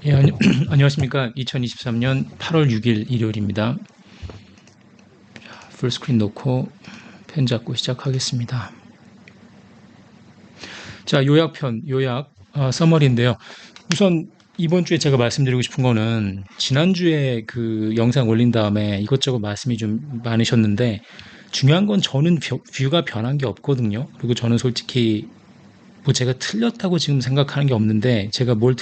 예, 안녕하십니까. 2023년 8월 6일 일요일입니다. 풀스크린 놓고 펜 잡고 시작하겠습니다. 자, 요약, 서머리인데요. 우선 이번 주에 제가 말씀드리고 싶은 거는 지난주에 그 영상 올린 다음에 이것저것 말씀이 좀 많으셨는데 중요한 건 저는 뷰가 변한 게 없거든요. 그리고 저는 솔직히 뭐 제가 틀렸다고 지금 생각하는 게 없는데 제가 뭘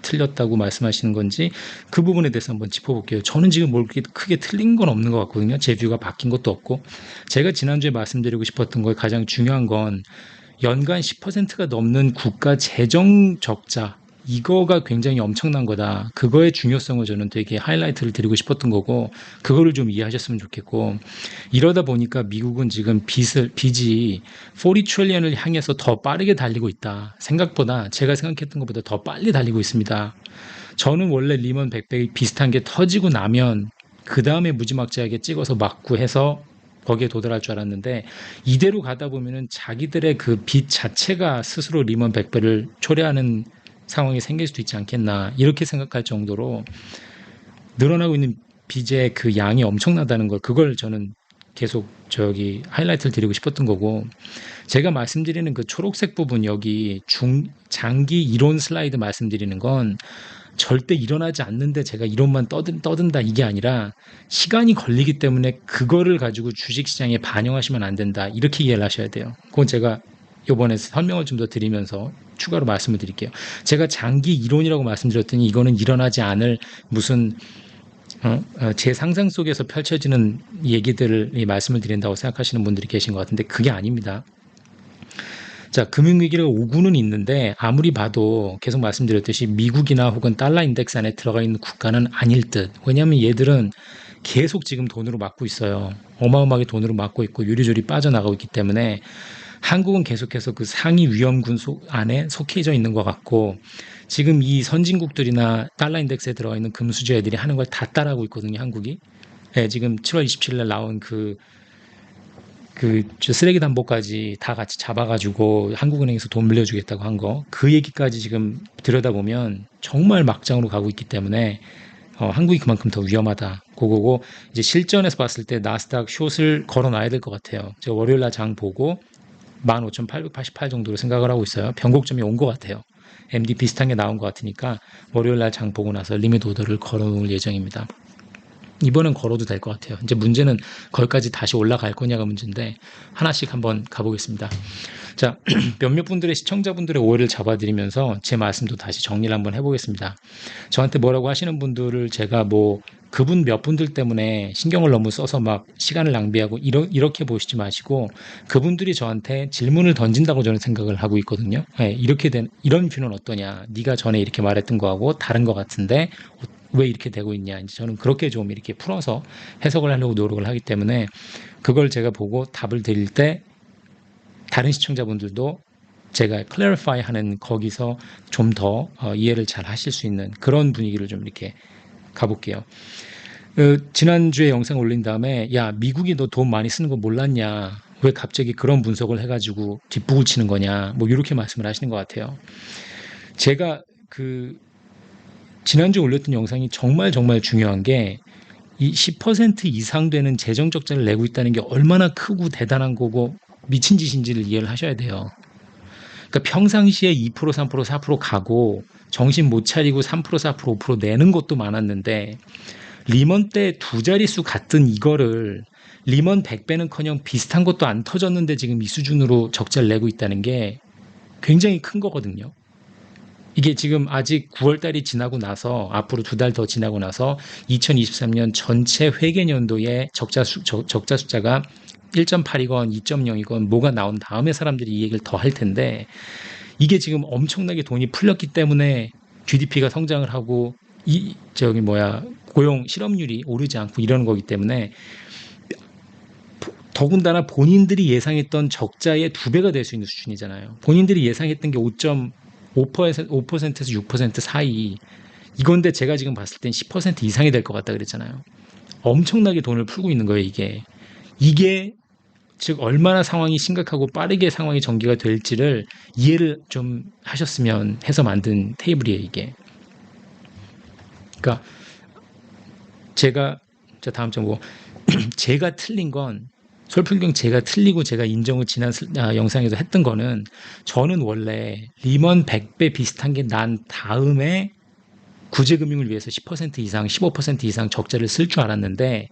틀렸다고 말씀하시는 건지 그 부분에 대해서 한번 짚어볼게요. 저는 지금 뭘 그렇게 크게 틀린 건 없는 것 같거든요. 제 뷰가 바뀐 것도 없고 제가 지난주에 말씀드리고 싶었던 거에 가장 중요한 건 연간 10%가 넘는 국가 재정 적자 이거가 굉장히 엄청난 거다. 그거의 중요성을 저는 되게 하이라이트를 드리고 싶었던 거고 그거를 좀 이해하셨으면 좋겠고 이러다 보니까 미국은 지금 빚이 40 트릴리언을 향해서 더 빠르게 달리고 있다. 생각보다 제가 생각했던 것보다 더 빨리 달리고 있습니다. 저는 원래 리먼 백백이 비슷한 게 터지고 나면 그 다음에 무지막지하게 찍어서 막고 해서 거기에 도달할 줄 알았는데 이대로 가다 보면은 자기들의 그 빚 자체가 스스로 리먼 백배를 초래하는 상황이 생길 수도 있지 않겠나 이렇게 생각할 정도로 늘어나고 있는 빚의 그 양이 엄청나다는 걸 그걸 저는 계속 저기 하이라이트를 드리고 싶었던 거고 제가 말씀드리는 그 초록색 부분 여기 장기 이론 슬라이드 말씀드리는 건 절대 일어나지 않는데 제가 이론만 떠든다 이게 아니라 시간이 걸리기 때문에 그거를 가지고 주식시장에 반영하시면 안 된다 이렇게 이해를 하셔야 돼요. 그건 제가 이번에 설명을 좀 더 드리면서 추가로 말씀을 드릴게요. 제가 장기 이론이라고 말씀드렸더니 이거는 일어나지 않을 무슨 제 상상 속에서 펼쳐지는 얘기들을 말씀을 드린다고 생각하시는 분들이 계신 것 같은데 그게 아닙니다. 자, 금융위기가 오고는 있는데 아무리 봐도 계속 말씀드렸듯이 미국이나 혹은 달러 인덱스 안에 들어가 있는 국가는 아닐 듯. 왜냐하면 얘들은 계속 지금 돈으로 막고 있어요. 어마어마하게 돈으로 막고 있고 요리조리 빠져나가고 있기 때문에 한국은 계속해서 그 상위 위험군 안에 속해져 있는 것 같고 지금 이 선진국들이나 달러 인덱스에 들어가 있는 금수저 애들이 하는 걸 다 따라하고 있거든요, 한국이. 네, 지금 7월 27일 날 나온 저 쓰레기 담보까지 다 같이 잡아가지고 한국은행에서 돈 빌려주겠다고 한 거, 그 얘기까지 지금 들여다보면 정말 막장으로 가고 있기 때문에 한국이 그만큼 더 위험하다. 그거고 이제 실전에서 봤을 때 나스닥 숏을 걸어놔야 될 것 같아요. 제가 월요일 날 장 보고 15,888 정도로 생각을 하고 있어요. 변곡점이 온 것 같아요. MD 비슷한 게 나온 것 같으니까 월요일 날 장 보고 나서 리밋 오더를 걸어놓을 예정입니다. 이번엔 걸어도 될 것 같아요. 이제 문제는 거기까지 다시 올라갈 거냐가 문제인데 하나씩 한번 가보겠습니다. 자, 몇몇 분들의 시청자분들의 오해를 잡아드리면서 제 말씀도 다시 정리를 한번 해보겠습니다. 저한테 뭐라고 하시는 분들을 제가 뭐 그분 몇 분들 때문에 신경을 너무 써서 막 시간을 낭비하고 이렇게 보시지 마시고 그분들이 저한테 질문을 던진다고 저는 생각을 하고 있거든요. 네, 이런 뷰는 어떠냐? 네가 전에 이렇게 말했던 거하고 다른 것 같은데 왜 이렇게 되고 있냐? 이제 저는 그렇게 좀 이렇게 풀어서 해석을 하려고 노력을 하기 때문에 그걸 제가 보고 답을 드릴 때 다른 시청자분들도 제가 clarify 하는 거기서 좀 더 이해를 잘 하실 수 있는 그런 분위기를 좀 이렇게 가볼게요. 지난주에 영상 올린 다음에 야 미국이 너 돈 많이 쓰는 거 몰랐냐? 왜 갑자기 그런 분석을 해가지고 뒷북을 치는 거냐? 뭐 이렇게 말씀을 하시는 것 같아요. 제가 그 지난주에 올렸던 영상이 정말 정말 중요한 게 이 10% 이상 되는 재정 적자를 내고 있다는 게 얼마나 크고 대단한 거고 미친 짓인지를 이해를 하셔야 돼요. 그러니까 평상시에 2%, 3%, 4% 가고 정신 못 차리고 3%, 4%, 5% 내는 것도 많았는데 리먼 때 두 자릿수 갔던 이거를 리먼 100배는커녕 비슷한 것도 안 터졌는데 지금 이 수준으로 적자를 내고 있다는 게 굉장히 큰 거거든요. 이게 지금 아직 9월 달이 지나고 나서 앞으로 2달 더 지나고 나서 2023년 전체 회계년도의 적자 숫자가 1.8이건 2.0이건 뭐가 나온 다음에 사람들이 이 얘기를 더 할 텐데 이게 지금 엄청나게 돈이 풀렸기 때문에 GDP가 성장을 하고 고용 실업률이 오르지 않고 이러는 거기 때문에 더군다나 본인들이 예상했던 적자의 2배가 될 수 있는 수준이잖아요. 본인들이 예상했던 게 5%에서 6% 사이 이건데 제가 지금 봤을 땐 10% 이상이 될 것 같다 그랬잖아요. 엄청나게 돈을 풀고 있는 거예요, 이게 즉 얼마나 상황이 심각하고 빠르게 상황이 전개가 될지를 이해를 좀 하셨으면 해서 만든 테이블이에요, 이게. 그러니까 제가 자 다음 점 보고 제가 틀린 건 솔플경 제가 틀리고 제가 인정을 지난 영상에서 했던 거는 저는 원래 리먼 100배 비슷한 게 난 다음에 구제금융을 위해서 10% 이상, 15% 이상 적자를 쓸 줄 알았는데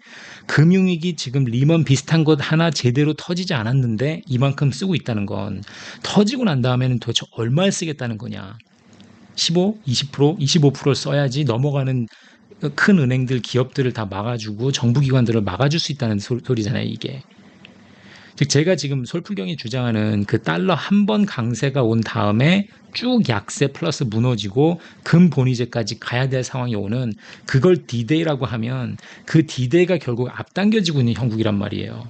금융위기 지금 리먼 비슷한 것 하나 제대로 터지지 않았는데 이만큼 쓰고 있다는 건 터지고 난 다음에는 도대체 얼마를 쓰겠다는 거냐. 15, 20%, 25%를 써야지 넘어가는 큰 은행들, 기업들을 다 막아주고 정부기관들을 막아줄 수 있다는 소리잖아요, 이게. 즉 제가 지금 솔플경이 주장하는 그 달러 한 번 강세가 온 다음에 쭉 약세 플러스 무너지고 금본위제까지 가야 될 상황이 오는 그걸 디데이라고 하면 그 디데이가 결국 앞당겨지고 있는 형국이란 말이에요.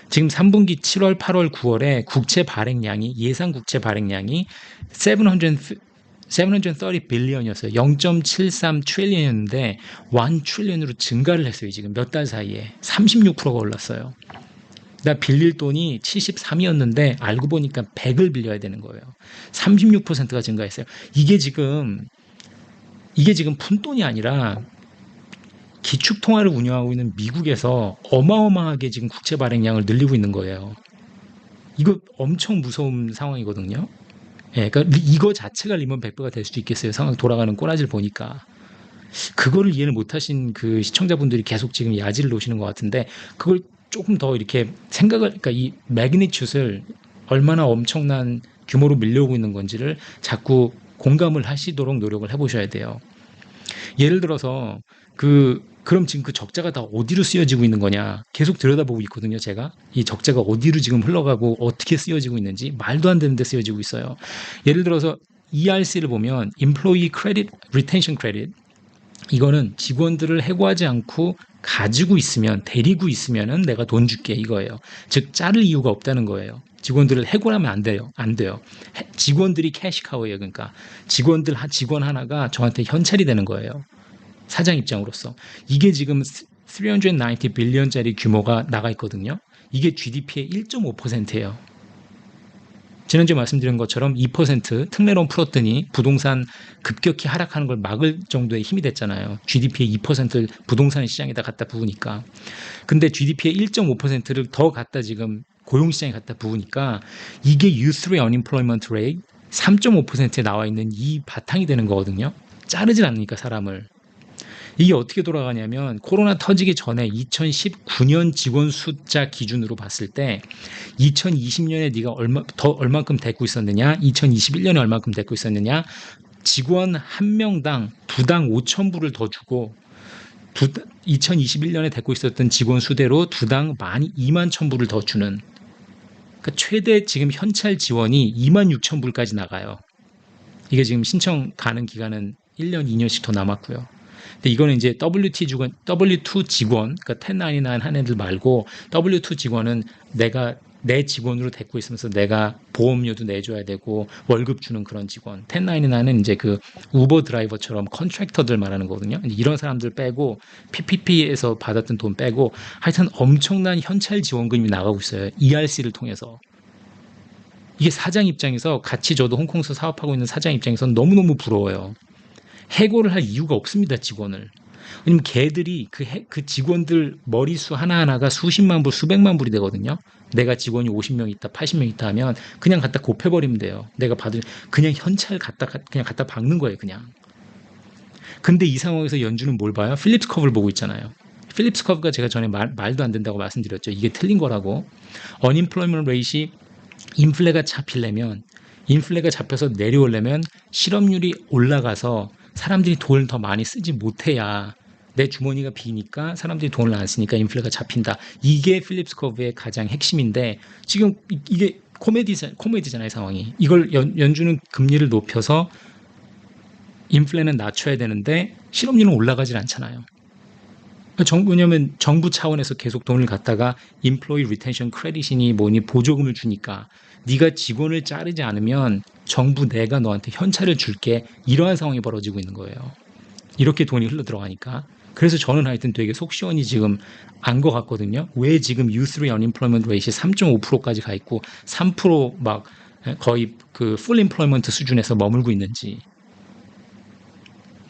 지금 3분기 7월, 8월, 9월에 국채 발행량이 예상 국채 발행량이 730 빌리언이었어요. 0.73 트릴리언이었는데 1 트릴리언으로 증가를 했어요. 지금 몇 달 사이에 36%가 올랐어요. 나 빌릴 돈이 73이었는데 알고 보니까 100을 빌려야 되는 거예요. 36%가 증가했어요. 이게 지금 푼돈이 아니라 기축통화를 운영하고 있는 미국에서 어마어마하게 지금 국채 발행량을 늘리고 있는 거예요. 이거 엄청 무서운 상황이거든요. 예, 그러니까 이거 자체가 리먼 100배가 될 수도 있겠어요. 상황 돌아가는 꼬라지를 보니까. 그거를 이해를 못하신 그 시청자분들이 계속 지금 야지를 놓으시는 것 같은데 그걸 조금 더 이렇게 생각을, 그러니까 이 매그니튜드를 얼마나 엄청난 규모로 밀려오고 있는 건지를 자꾸 공감을 하시도록 노력을 해보셔야 돼요. 예를 들어서 그럼 지금 그 적자가 다 어디로 쓰여지고 있는 거냐 계속 들여다보고 있거든요. 제가 이 적자가 어디로 지금 흘러가고 어떻게 쓰여지고 있는지 말도 안 되는데 쓰여지고 있어요. 예를 들어서 ERC를 보면 Employee Credit Retention Credit, 이거는 직원들을 해고하지 않고 가지고 있으면, 데리고 있으면은 내가 돈 줄게 이거예요. 즉 자를 이유가 없다는 거예요. 직원들을 해고하면 안 돼요. 안 돼요. 직원들이 캐시카우예요. 그러니까 직원 하나가 저한테 현찰이 되는 거예요. 사장 입장으로서. 이게 지금 390 빌리언짜리 규모가 나가 있거든요. 이게 GDP의 1.5%예요. 지난주에 말씀드린 것처럼 2% 특례론 풀었더니 부동산 급격히 하락하는 걸 막을 정도의 힘이 됐잖아요. GDP의 2%를 부동산 시장에다 갖다 부으니까. 근데 GDP의 1.5%를 더 갖다 지금 고용시장에 갖다 부으니까 이게 U3 unemployment rate 3.5%에 나와 있는 이 바탕이 되는 거거든요. 자르질 않으니까 사람을. 이게 어떻게 돌아가냐면 코로나 터지기 전에 2019년 직원 숫자 기준으로 봤을 때 2020년에 네가 얼만큼 데리고 있었느냐, 2021년에 얼만큼 데리고 있었느냐, 직원 한 명당 두당 5,000불을 더 주고 2021년에 데리고 있었던 직원 수대로 두당 21,000불을 더 주는, 그러니까 최대 지금 현찰 지원이 26,000불까지 나가요. 이게 지금 신청 가능 기간은 1년, 2년씩 더 남았고요. 근데 이거는 이제 W2 직원, 그러니까 1099 한 애들 말고 W2 직원은 내가 내 직원으로 데리고 있으면서 내가 보험료도 내줘야 되고 월급 주는 그런 직원. 1099는 이제 그 우버 드라이버처럼 컨트랙터들 말하는 거거든요. 이런 사람들 빼고 PPP에서 받았던 돈 빼고 하여튼 엄청난 현찰 지원금이 나가고 있어요. ERC를 통해서. 이게 사장 입장에서, 같이 저도 홍콩에서 사업하고 있는 사장 입장에서는 너무너무 부러워요. 해고를 할 이유가 없습니다, 직원을. 왜냐면 걔들이 그 직원들 머리수 하나하나가 수십만 불, 수백만 불이 되거든요. 내가 직원이 50명 있다, 80명 있다 하면 그냥 갖다 곱해버리면 돼요. 그냥 현찰 그냥 갖다 박는 거예요, 그냥. 근데 이 상황에서 연준은 뭘 봐요? 필립스 커브를 보고 있잖아요. 필립스 커브가 제가 전에 말도 안 된다고 말씀드렸죠. 이게 틀린 거라고. 언임플로이먼트 레이시, 인플레가 잡혀서 내려오려면 실업률이 올라가서 사람들이 돈을 더 많이 쓰지 못해야 내 주머니가 비니까 사람들이 돈을 안 쓰니까 인플레가 잡힌다. 이게 필립스 커브의 가장 핵심인데 지금 이게 코미디잖아요, 상황이. 이걸 연준은 금리를 높여서 인플레는 낮춰야 되는데 실업률은 올라가질 않잖아요. 왜냐면 정부 차원에서 계속 돈을 갖다가 Employee Retention Credit이니 뭐니 보조금을 주니까 네가 직원을 자르지 않으면 정부 내가 너한테 현찰을 줄게, 이러한 상황이 벌어지고 있는 거예요. 이렇게 돈이 흘러 들어가니까. 그래서 저는 하여튼 되게 속 시원히 지금 안 것 같거든요. 왜 지금 U3 unemployment rate이 3.5%까지 가 있고 3% 거의 그 full employment 수준에서 머물고 있는지.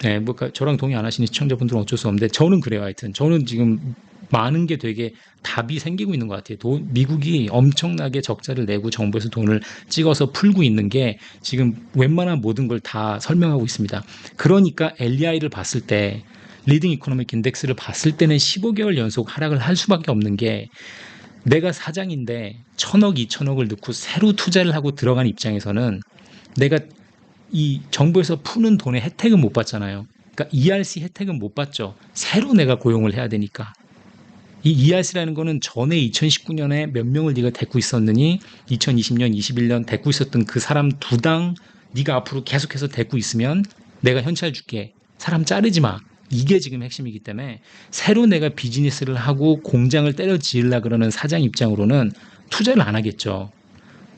네, 뭐 저랑 동의 안 하시는 시청자분들은 어쩔 수 없는데 저는 그래요. 하여튼 저는 지금 많은 게 되게 답이 생기고 있는 것 같아요. 미국이 엄청나게 적자를 내고 정부에서 돈을 찍어서 풀고 있는 게 지금 웬만한 모든 걸 다 설명하고 있습니다. 그러니까 LEI를 봤을 때 리딩 이코노믹 인덱스를 봤을 때는 15개월 연속 하락을 할 수밖에 없는 게 내가 사장인데 1,000억, 2,000억을 넣고 새로 투자를 하고 들어간 입장에서는 내가 이 정부에서 푸는 돈의 혜택은 못 받잖아요. 그러니까 ERC 혜택은 못 받죠. 새로 내가 고용을 해야 되니까. 이 ERC라는 거는 전에 2019년에 몇 명을 네가 데리고 있었느니 2020년, 21년 데리고 있었던 그 사람 두당 네가 앞으로 계속해서 데리고 있으면 내가 현찰 줄게. 사람 자르지 마. 이게 지금 핵심이기 때문에 새로 내가 비즈니스를 하고 공장을 때려 지으려 그러는 사장 입장으로는 투자를 안 하겠죠.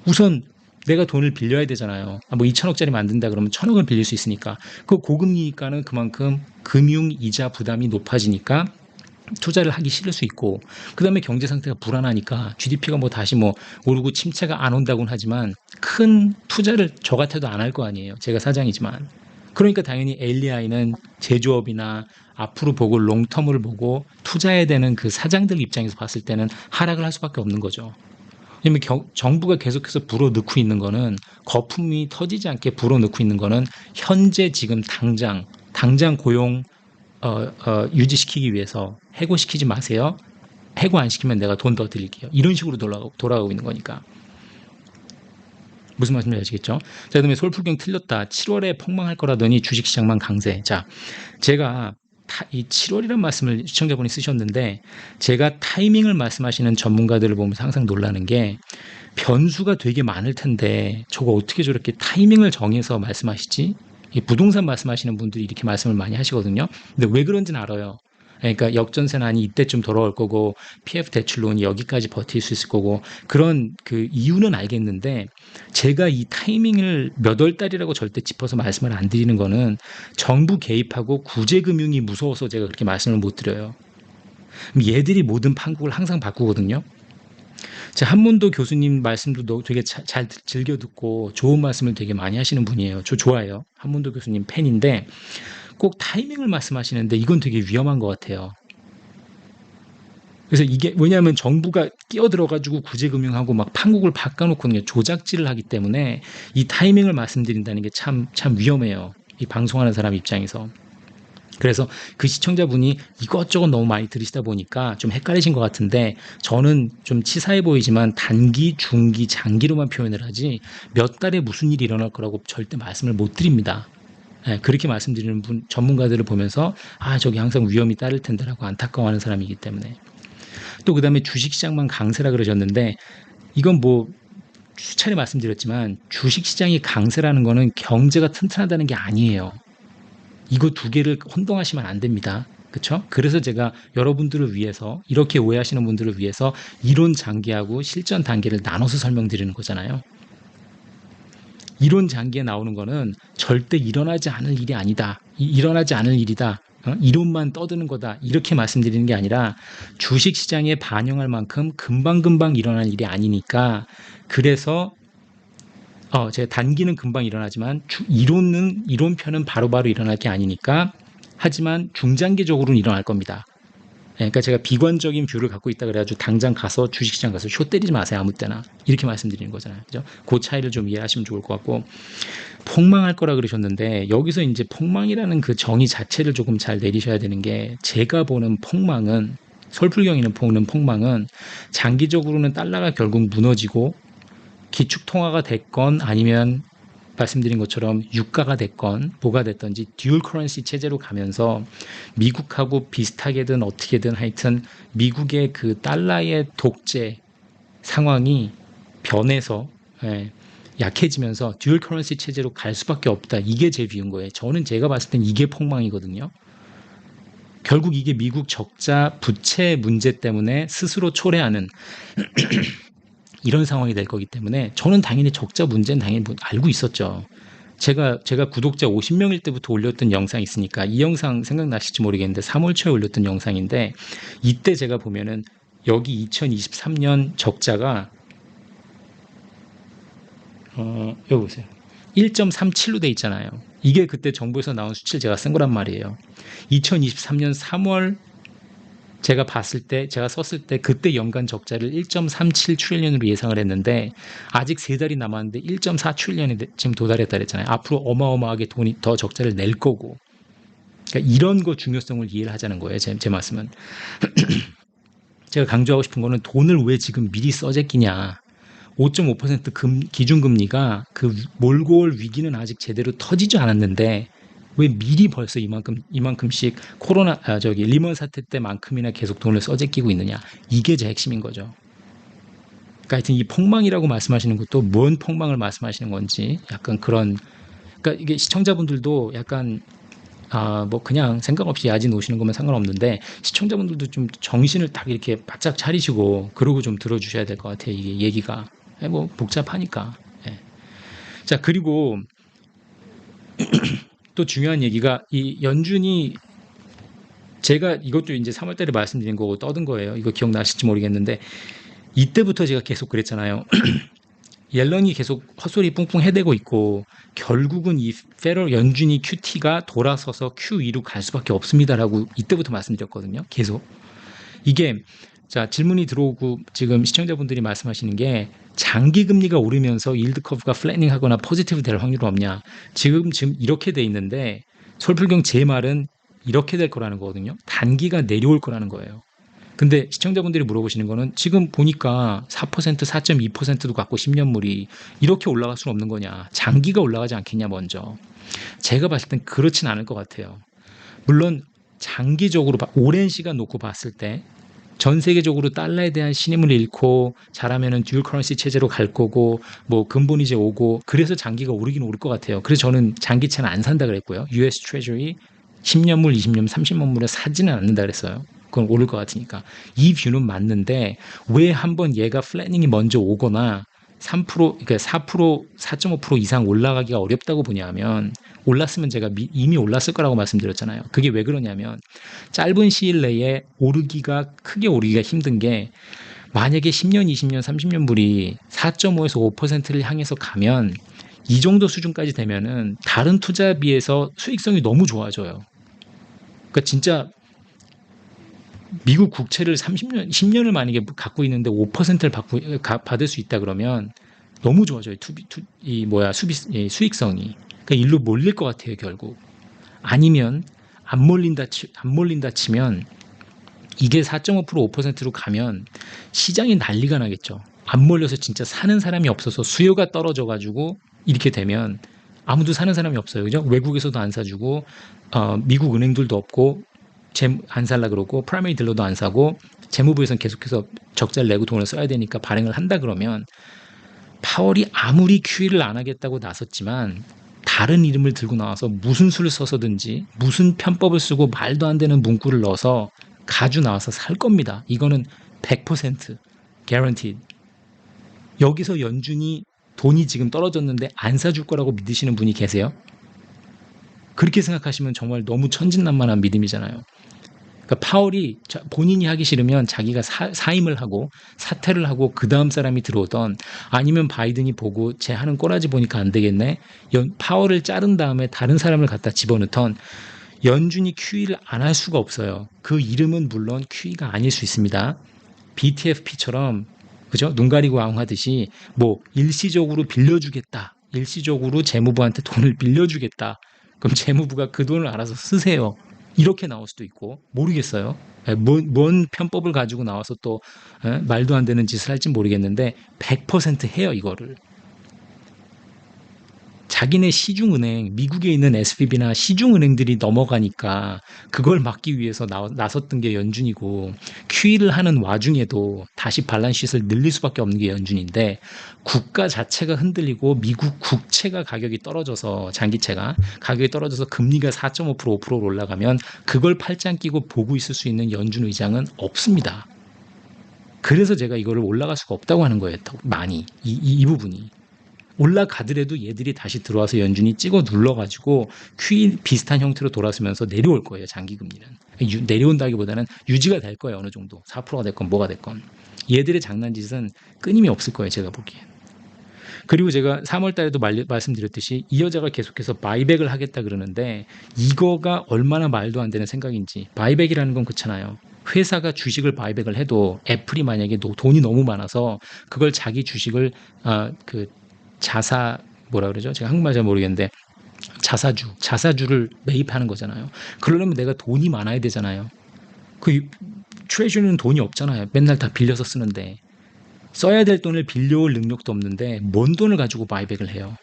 우선 내가 돈을 빌려야 되잖아요. 뭐 2천억짜리 만든다 그러면 1,000억을 빌릴 수 있으니까. 그 고금리니까는 그만큼 금융 이자 부담이 높아지니까 투자를 하기 싫을 수 있고, 그 다음에 경제 상태가 불안하니까 GDP가 뭐 다시 뭐 오르고 침체가 안 온다고는 하지만 큰 투자를 저 같아도 안 할 거 아니에요. 제가 사장이지만. 그러니까 당연히 LEI는 제조업이나 앞으로 보고 롱텀을 보고 투자해야 되는 그 사장들 입장에서 봤을 때는 하락을 할 수밖에 없는 거죠. 왜냐면 정부가 계속해서 불어넣고 있는 거는, 거품이 터지지 않게 불어넣고 있는 거는 현재 지금 당장 고용 유지시키기 위해서 해고시키지 마세요. 해고 안 시키면 내가 돈 더 드릴게요. 이런 식으로 돌아가고 있는 거니까. 무슨 말씀인지 아시겠죠? 자, 그다음에 솔풀경 틀렸다. 7월에 폭망할 거라더니 주식시장만 강세. 자, 제가 이 7월이라는 말씀을 시청자분이 쓰셨는데, 제가 타이밍을 말씀하시는 전문가들을 보면서 항상 놀라는 게, 변수가 되게 많을 텐데 저거 어떻게 저렇게 타이밍을 정해서 말씀하시지? 이 부동산 말씀하시는 분들이 이렇게 말씀을 많이 하시거든요. 근데 왜 그런지는 알아요. 그러니까 역전세난이 이때쯤 돌아올 거고 PF 대출론이 여기까지 버틸 수 있을 거고, 그런 그 이유는 알겠는데 제가 이 타이밍을 몇 월 달이라고 절대 짚어서 말씀을 안 드리는 거는 정부 개입하고 구제금융이 무서워서 제가 그렇게 말씀을 못 드려요. 얘들이 모든 판국을 항상 바꾸거든요. 제 한문도 교수님 말씀도 되게 잘 즐겨 듣고 좋은 말씀을 되게 많이 하시는 분이에요. 저 좋아해요. 한문도 교수님 팬인데 꼭 타이밍을 말씀하시는데 이건 되게 위험한 것 같아요. 그래서 이게 왜냐하면 정부가 끼어들어가지고 구제금융하고 막 판국을 바꿔놓고 조작질을 하기 때문에 이 타이밍을 말씀드린다는 게 참 위험해요. 이 방송하는 사람 입장에서. 그래서 그 시청자분이 이것저것 너무 많이 들으시다 보니까 좀 헷갈리신 것 같은데, 저는 좀 치사해 보이지만 단기, 중기, 장기로만 표현을 하지 몇 달에 무슨 일이 일어날 거라고 절대 말씀을 못 드립니다. 네, 그렇게 말씀드리는 전문가들을 보면서 저기 항상 위험이 따를 텐데라고 안타까워하는 사람이기 때문에. 또 그다음에 주식시장만 강세라 그러셨는데, 이건 뭐 수차례 말씀드렸지만 주식시장이 강세라는 거는 경제가 튼튼하다는 게 아니에요. 이거 두 개를 혼동하시면 안 됩니다. 그렇죠? 그래서 제가 여러분들을 위해서, 이렇게 오해하시는 분들을 위해서 이론 장기하고 실전 단계를 나눠서 설명드리는 거잖아요. 이론 장기에 나오는 거는 절대 일어나지 않을 일이 아니다. 일어나지 않을 일이다. 이론만 떠드는 거다. 이렇게 말씀드리는 게 아니라 주식시장에 반영할 만큼 금방금방 일어날 일이 아니니까, 그래서 제가 단기는 금방 일어나지만 이론편은 바로바로 일어날 게 아니니까, 하지만 중장기적으로는 일어날 겁니다. 그러니까 제가 비관적인 뷰를 갖고 있다 그래가지고 당장 가서 주식시장 가서 쇼 때리지 마세요. 아무 때나. 이렇게 말씀드리는 거잖아요. 그죠? 그 차이를 좀 이해하시면 좋을 것 같고, 폭망할 거라 그러셨는데 여기서 이제 폭망이라는 그 정의 자체를 조금 잘 내리셔야 되는 게, 제가 보는 폭망은, 설풀경이는 보는 폭망은 장기적으로는 달러가 결국 무너지고 기축통화가 됐건 아니면 말씀드린 것처럼 유가가 됐건 뭐가 됐든지 듀얼 커런시 체제로 가면서 미국하고 비슷하게든 어떻게든 하여튼 미국의 그 달러의 독재 상황이 변해서 약해지면서 듀얼 커런시 체제로 갈 수밖에 없다. 이게 제 뷰인 거예요. 제가 봤을 땐 이게 폭망이거든요. 결국 이게 미국 적자 부채 문제 때문에 스스로 초래하는 이런 상황이 될 거기 때문에, 저는 당연히 적자 문제는 당연히 알고 있었죠. 제가 구독자 50명일 때부터 올렸던 영상이 있으니까 이 영상 생각나실지 모르겠는데 3월 초에 올렸던 영상인데, 이때 제가 보면은 여기 2023년 적자가 여기 보세요. 1.37로 돼 있잖아요. 이게 그때 정부에서 나온 수치를 제가 쓴 거란 말이에요. 2023년 3월 제가 봤을 때, 제가 썼을 때 그때 연간 적자를 1.37 트릴리언으로 예상을 했는데 아직 3달이 남았는데 1.4 트릴리언에 지금 도달했다 그랬잖아요. 앞으로 어마어마하게 돈이 더 적자를 낼 거고. 그러니까 이런 거 중요성을 이해를 하자는 거예요. 제 말씀은. 제가 강조하고 싶은 거는 돈을 왜 지금 미리 써제끼냐. 5.5% 기준금리가 그 몰고 올 위기는 아직 제대로 터지지 않았는데 왜 미리 벌써 이만큼씩 리먼 사태 때만큼이나 계속 돈을 써제끼고 있느냐. 이게 제 핵심인 거죠. 그러니까 하여튼 이 폭망이라고 말씀하시는 것도 뭔 폭망을 말씀하시는 건지 약간 그런, 그러니까 이게 시청자분들도 약간 뭐 그냥 생각 없이 야지 놓으시는 거면 상관없는데 시청자분들도 좀 정신을 딱 이렇게 바짝 차리시고 그러고 좀 들어주셔야 될 것 같아요. 이게 얘기가 뭐 복잡하니까. 예. 자, 그리고 또 중요한 얘기가 이 연준이, 제가 이것도 이제 3월 달에 말씀드린 거고 떠든 거예요. 이거 기억나실지 모르겠는데 이때부터 제가 계속 그랬잖아요. 옐런이 계속 헛소리 뿡뿡 해대고 있고 결국은 이 페럴 연준이 QT가 돌아서서 QE로 갈 수밖에 없습니다라고 이때부터 말씀드렸거든요. 계속. 이게 자, 질문이 들어오고 지금 시청자분들이 말씀하시는 게 장기 금리가 오르면서 일드 커브가 플래닝 하거나 포지티브 될 확률은 없냐. 지금 이렇게 돼 있는데 솔플경 제 말은 이렇게 될 거라는 거거든요. 단기가 내려올 거라는 거예요. 근데 시청자분들이 물어보시는 거는 지금 보니까 4%, 4.2%도 갖고 10년물이 이렇게 올라갈 수는 없는 거냐. 장기가 올라가지 않겠냐 먼저. 제가 봤을 땐 그렇진 않을 것 같아요. 물론 장기적으로 오랜 시간 놓고 봤을 때 전 세계적으로 달러에 대한 신임을 잃고 잘하면은 듀얼 커런시 체제로 갈 거고 뭐 근본 이제 오고 그래서 장기가 오르긴 오를 것 같아요. 그래서 저는 장기채는 안 산다 그랬고요. US 트레저리 10년물, 20년, 30년물에 사지는 않는다 그랬어요. 그건 오를 것 같으니까. 이 뷰는 맞는데 왜 한번 얘가 플래닝이 먼저 오거나 3%, 그러니까 4%, 4.5% 이상 올라가기가 어렵다고 보냐면 올랐으면 제가 이미 올랐을 거라고 말씀드렸잖아요. 그게 왜 그러냐면 짧은 시일 내에 크게 오르기가 힘든 게 만약에 10년, 20년, 30년 불이 4.5에서 5%를 향해서 가면 이 정도 수준까지 되면은 다른 투자에 비해서 수익성이 너무 좋아져요. 그러니까 진짜 미국 국채를 30년, 10년을 만약에 갖고 있는데 5%를 받을 수 있다 그러면 너무 좋아져요. 수익성이. 그러니까 일로 몰릴 것 같아요, 결국. 아니면 안 몰린다 치면 이게 4.5% 5%로 가면 시장이 난리가 나겠죠. 안 몰려서 진짜 사는 사람이 없어서 수요가 떨어져 가지고 이렇게 되면 아무도 사는 사람이 없어요. 그죠? 외국에서도 안 사주고 미국 은행들도 없고 안 살라 그러고 프라이머리 딜러도 안 사고 재무부에서는 계속해서 적자를 내고 돈을 써야 되니까 발행을 한다 그러면 파월이 아무리 QE를 안 하겠다고 나섰지만 다른 이름을 들고 나와서 무슨 수를 써서든지 무슨 편법을 쓰고 말도 안 되는 문구를 넣어서 가져 나와서 살 겁니다. 이거는 100% guaranteed. 여기서 연준이 돈이 지금 떨어졌는데 안 사줄 거라고 믿으시는 분이 계세요? 그렇게 생각하시면 정말 너무 천진난만한 믿음이잖아요. 그러니까 파월이 본인이 하기 싫으면 자기가 사임을 하고 사퇴를 하고 그 다음 사람이 들어오던 아니면 바이든이 보고 쟤 하는 꼬라지 보니까 안 되겠네. 파월을 자른 다음에 다른 사람을 갖다 집어넣던 연준이 QE를 안 할 수가 없어요. 그 이름은 물론 QE가 아닐 수 있습니다. BTFP처럼 그죠? 눈 가리고 앙하듯이 뭐 일시적으로 빌려주겠다. 일시적으로 재무부한테 돈을 빌려주겠다. 그럼 재무부가 그 돈을 알아서 쓰세요. 이렇게 나올 수도 있고 모르겠어요. 뭔 편법을 가지고 나와서 또 말도 안 되는 짓을 할지 모르겠는데 100% 해요 이거를. 자기네 시중은행, 미국에 있는 SVB나 시중은행들이 넘어가니까 그걸 막기 위해서 나섰던 게 연준이고 QE를 하는 와중에도 다시 발란시트를 늘릴 수밖에 없는 게 연준인데 국가 자체가 흔들리고 미국 국채가 가격이 떨어져서 장기채가 가격이 떨어져서 금리가 4.5% 5%로 올라가면 그걸 팔짱 끼고 보고 있을 수 있는 연준 의장은 없습니다. 그래서 제가 이거를 올라갈 수가 없다고 하는 거예요. 많이 이 부분이. 올라가더라도 얘들이 다시 들어와서 연준이 찍어 눌러가지고 QE 비슷한 형태로 돌아서면서 내려올 거예요. 장기금리는. 내려온다기보다는 유지가 될 거예요. 어느 정도. 4%가 됐건 뭐가 됐건. 얘들의 장난짓은 끊임이 없을 거예요. 제가 보기엔. 그리고 제가 3월 달에도 말씀드렸듯이 이 여자가 계속해서 바이백을 하겠다 그러는데 이거가 얼마나 말도 안 되는 생각인지. 바이백이라는 건 그렇잖아요. 회사가 주식을 바이백을 해도 애플이 만약에 돈이 너무 많아서 그걸 자기 주식을 그 자사 뭐라 그러죠? 제가 한국말 잘 모르겠는데 자사주를 매입하는 거잖아요. 그러려면 내가 돈이 많아야 되잖아요. 그 트레저리는 돈이 없잖아요. 맨날 다 빌려서 쓰는데. 써야 될 돈을 빌려올 능력도 없는데 뭔 돈을 가지고 바이백을 해요.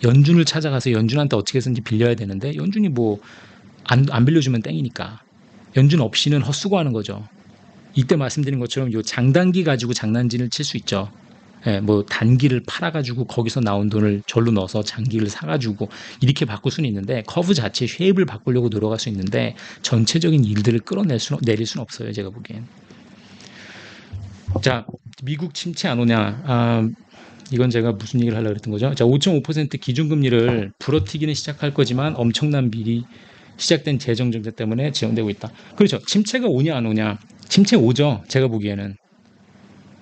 연준을 찾아가서 연준한테 어떻게 해서든지 빌려야 되는데 연준이 뭐 안 빌려주면 땡이니까. 연준 없이는 헛수고하는 거죠. 이때 말씀드린 것처럼 요 장단기 가지고 장난질을 칠 수 있죠. 예, 뭐 단기를 팔아가지고 거기서 나온 돈을 절로 넣어서 장기를 사가지고 이렇게 바꿀 수는 있는데 커브 자체 쉐입을 바꾸려고 노력할 수 있는데 전체적인 일들을 내릴 수는 없어요. 제가 보기엔. 자, 미국 침체 안 오냐? 이건 제가 무슨 얘기를 하려고 그랬던 거죠? 자, 5.5% 기준금리를 불어튀기는 시작할 거지만 엄청난 미리 시작된 재정 정책 때문에 지연되고 있다. 그렇죠. 침체가 오냐 안 오냐? 침체 오죠. 제가 보기에는.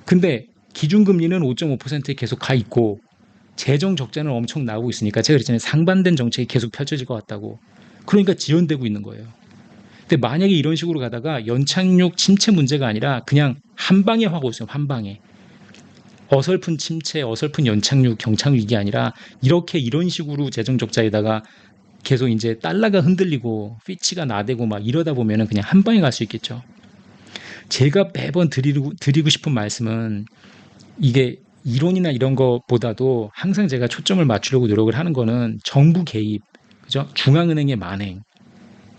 근데 기준금리는 5.5%에 계속 가 있고 재정 적자는 엄청 나오고 있으니까 제가 그랬잖아요. 상반된 정책이 계속 펼쳐질 것 같다고. 그러니까 지연되고 있는 거예요. 근데 만약에 이런 식으로 가다가 연착륙 침체 문제가 아니라 그냥 한 방에 확 오세요. 한 방에. 어설픈 침체, 어설픈 연착륙, 경착륙이 아니라 이렇게 이런 식으로 재정 적자에다가 계속 이제 달러가 흔들리고 피치가 나대고 막 이러다 보면은 그냥 한 방에 갈 수 있겠죠. 제가 매번 드리고 싶은 말씀은 이게 이론이나 이런 것보다도 항상 제가 초점을 맞추려고 노력을 하는 거는 정부 개입, 그죠? 중앙은행의 만행.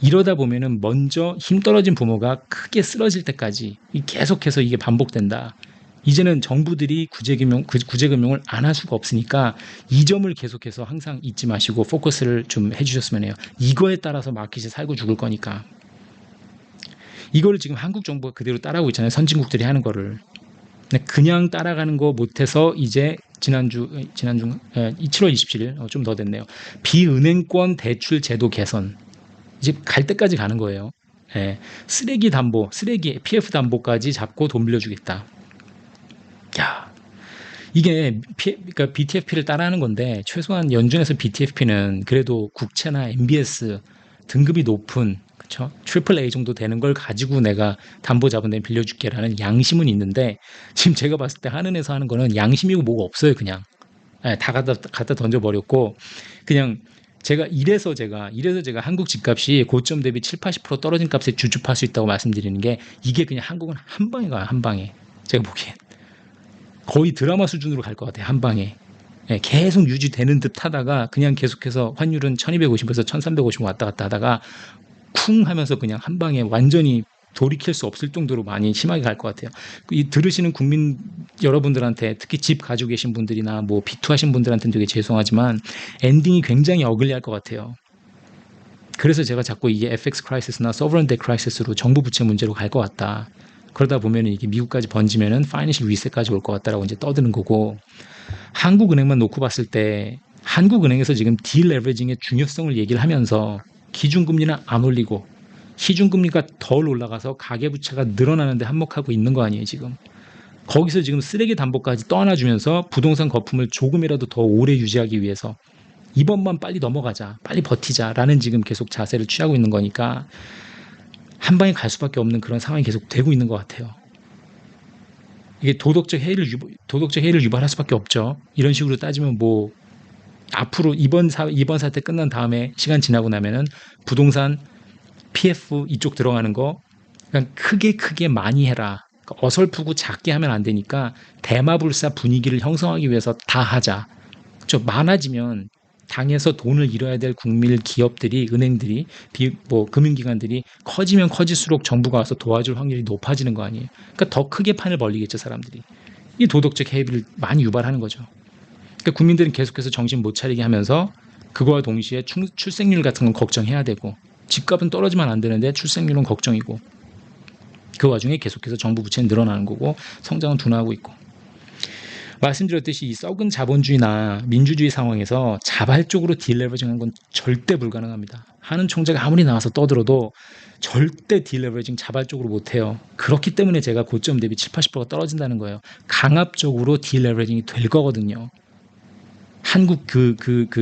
이러다 보면은 먼저 힘 떨어진 부모가 크게 쓰러질 때까지 계속해서 이게 반복된다. 이제는 정부들이 구제금융을 안 할 수가 없으니까 이 점을 계속해서 항상 잊지 마시고 포커스를 좀 해주셨으면 해요. 이거에 따라서 마켓이 살고 죽을 거니까. 이거를 지금 한국 정부가 그대로 따라하고 있잖아요. 선진국들이 하는 거를. 그냥 따라가는 거 못해서 이제 지난주 7월 27일 좀 더 됐네요. 비은행권 대출 제도 개선. 이제 갈 때까지 가는 거예요. 예, 쓰레기 담보, 쓰레기 PF 담보까지 잡고 돈 빌려주겠다. 야, 이게 그러니까 BTFP를 따라하는 건데 최소한 연준에서 BTFP는 그래도 국채나 MBS 등급이 높은 그쵸? 트리플 A 정도 되는 걸 가지고 내가 담보 잡은 데 빌려줄게라는 양심은 있는데 지금 제가 봤을 때 한은에서 하는 거는 양심이고 뭐가 없어요 그냥. 예, 다 갖다 던져버렸고 그냥 이래서 제가 한국 집값이 고점 대비 7, 80% 떨어진 값에 주춤할 수 있다고 말씀드리는 게 이게 그냥 한국은 한 방에 가요 한 방에. 제가 보기엔 거의 드라마 수준으로 갈 것 같아요 한 방에. 예, 계속 유지되는 듯 하다가 그냥 계속해서 환율은 1250에서 1350 왔다 갔다 하다가 쿵 하면서 그냥 한 방에 완전히 돌이킬 수 없을 정도로 많이 심하게 갈 것 같아요. 이 들으시는 국민 여러분들한테 특히 집 가지고 계신 분들이나 뭐 비투하신 분들한테는 되게 죄송하지만 엔딩이 굉장히 어글리할 것 같아요. 그래서 제가 자꾸 이게 FX 크라이시스나 sovereign debt crisis로 정부 부채 문제로 갈 것 같다. 그러다 보면 이게 미국까지 번지면은 파이낸셜 리셋까지 올 것 같다라고 이제 떠드는 거고 한국은행만 놓고 봤을 때 한국은행에서 지금 딜레버리징의 중요성을 얘기를 하면서 기준금리는 안 올리고 시중금리가 덜 올라가서 가계부채가 늘어나는데 한몫하고 있는 거 아니에요 지금. 거기서 지금 쓰레기 담보까지 떠안아주면서 부동산 거품을 조금이라도 더 오래 유지하기 위해서 이번만 빨리 넘어가자 빨리 버티자라는 지금 계속 자세를 취하고 있는 거니까 한 방에 갈 수밖에 없는 그런 상황이 계속 되고 있는 것 같아요. 이게 도덕적 해이를 유발할 수밖에 없죠. 이런 식으로 따지면 뭐 앞으로 이번 사태 끝난 다음에 시간 지나고 나면은 부동산 PF 이쪽 들어가는 거 그냥 크게 많이 해라. 그러니까 어설프고 작게 하면 안 되니까 대마불사 분위기를 형성하기 위해서 다 하자. 많아지면 당에서 돈을 잃어야 될 국민 기업들이 은행들이 뭐 금융기관들이 커지면 커질수록 정부가 와서 도와줄 확률이 높아지는 거 아니에요. 그러니까 더 크게 판을 벌리겠죠 사람들이. 이 도덕적 해이를 많이 유발하는 거죠. 그러니까 국민들은 계속해서 정신 못 차리게 하면서 그거와 동시에 출생률 같은 건 걱정해야 되고 집값은 떨어지면 안 되는데 출생률은 걱정이고 그 와중에 계속해서 정부 부채는 늘어나는 거고 성장은 둔화하고 있고 말씀드렸듯이 이 썩은 자본주의나 민주주의 상황에서 자발적으로 딜레버징하는 건 절대 불가능합니다. 하는 총재가 아무리 나와서 떠들어도 절대 딜레버징 자발적으로 못해요. 그렇기 때문에 제가 고점 대비 7, 80%가 떨어진다는 거예요. 강압적으로 딜레버징이 될 거거든요. 한국 그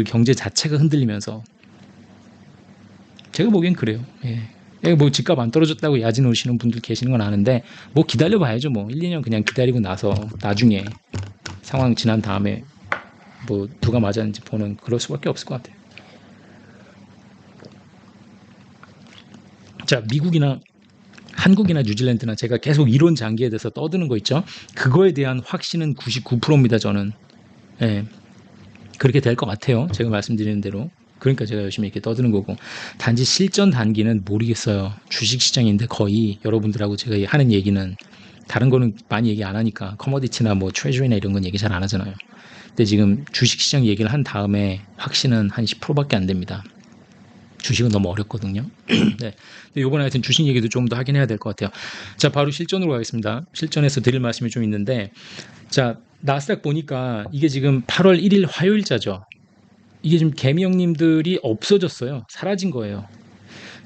경제 자체가 흔들리면서 제가 보기엔 그래요. 예. 뭐 집값 안 떨어졌다고 야진 오시는 분들 계시는 건 아는데 뭐 기다려 봐야죠. 뭐 1, 2년 그냥 기다리고 나서 나중에 상황 지난 다음에 뭐 누가 맞았는지 보는 그럴 수밖에 없을 것 같아요. 자, 미국이나 한국이나 뉴질랜드나 제가 계속 이론 장기에 대해서 떠드는 거 있죠. 그거에 대한 확신은 99%입니다. 저는. 예. 그렇게 될 것 같아요. 제가 말씀드리는 대로. 그러니까 제가 열심히 이렇게 떠드는 거고. 단지 실전 단기는 모르겠어요. 주식시장인데 거의 여러분들하고 제가 하는 얘기는 다른 거는 많이 얘기 안 하니까 커머디티나 뭐 트레저리나 이런 건 얘기 잘 안 하잖아요. 근데 지금 주식시장 얘기를 한 다음에 확신은 한 10%밖에 안 됩니다. 주식은 너무 어렵거든요. 네. 근데 요번에 하여튼 주식 얘기도 좀 더 하긴 해야 될 것 같아요. 자, 바로 실전으로 가겠습니다. 실전에서 드릴 말씀이 좀 있는데, 자, 나스닥 보니까 이게 지금 8월 1일 화요일자죠. 이게 지금 개미 형님들이 없어졌어요. 사라진 거예요.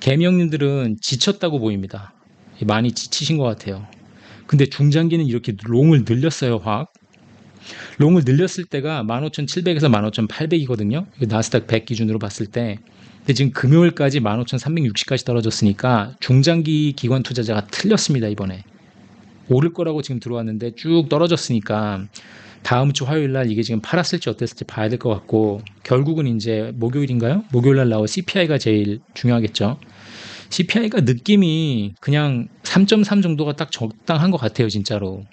개미 형님들은 지쳤다고 보입니다. 많이 지치신 것 같아요. 근데 중장기는 이렇게 롱을 늘렸어요, 확. 롱을 늘렸을 때가 15,700에서 15,800이거든요. 나스닥 100 기준으로 봤을 때. 근데 지금 금요일까지 15,360까지 떨어졌으니까 중장기 기관 투자자가 틀렸습니다, 이번에. 오를 거라고 지금 들어왔는데 쭉 떨어졌으니까 다음 주 화요일 날 이게 지금 팔았을지 어땠을지 봐야 될 것 같고, 결국은 이제 목요일인가요? 목요일 날 나올 CPI가 제일 중요하겠죠. CPI가 느낌이 그냥 3.3 정도가 딱 적당한 것 같아요, 진짜로.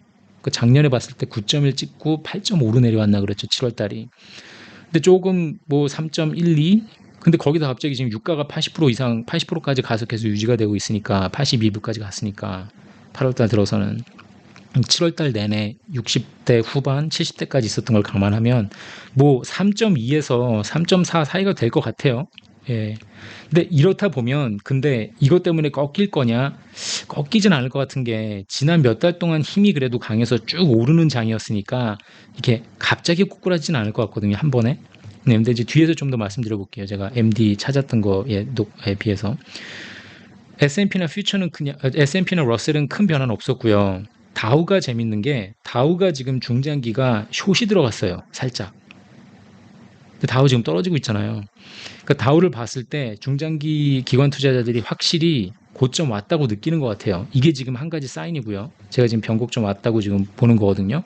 그 작년에 봤을 때 9.1 찍고 8.5로 내려왔나 그랬죠, 7월 달이. 근데 조금 뭐 3.12? 근데 거기다 갑자기 지금 유가가 80% 이상, 80%까지 가서 계속 유지가 되고 있으니까 82불까지 갔으니까 8월달 들어서는 7월달 내내 60대 후반, 70대까지 있었던 걸 감안하면 뭐 3.2에서 3.4 사이가 될 것 같아요. 예. 근데 이렇다 보면 근데 이것 때문에 꺾일 거냐? 꺾이진 않을 것 같은 게 지난 몇 달 동안 힘이 그래도 강해서 쭉 오르는 장이었으니까 이렇게 갑자기 꼬꾸라지진 않을 것 같거든요, 한 번에. 네, 근데 이제 뒤에서 좀 더 말씀드려 볼게요. 제가 MD 찾았던 거에 비해서. S&P나 퓨처는 그냥 S&P나 러셀은 큰 변화는 없었고요. 다우가 재밌는 게 다우가 지금 중장기가 숏이 들어갔어요. 살짝. 근데 다우 지금 떨어지고 있잖아요. 그러니까 다우를 봤을 때 중장기 기관 투자자들이 확실히 고점 왔다고 느끼는 것 같아요. 이게 지금 한 가지 사인이고요. 제가 지금 변곡점 왔다고 지금 보는 거거든요.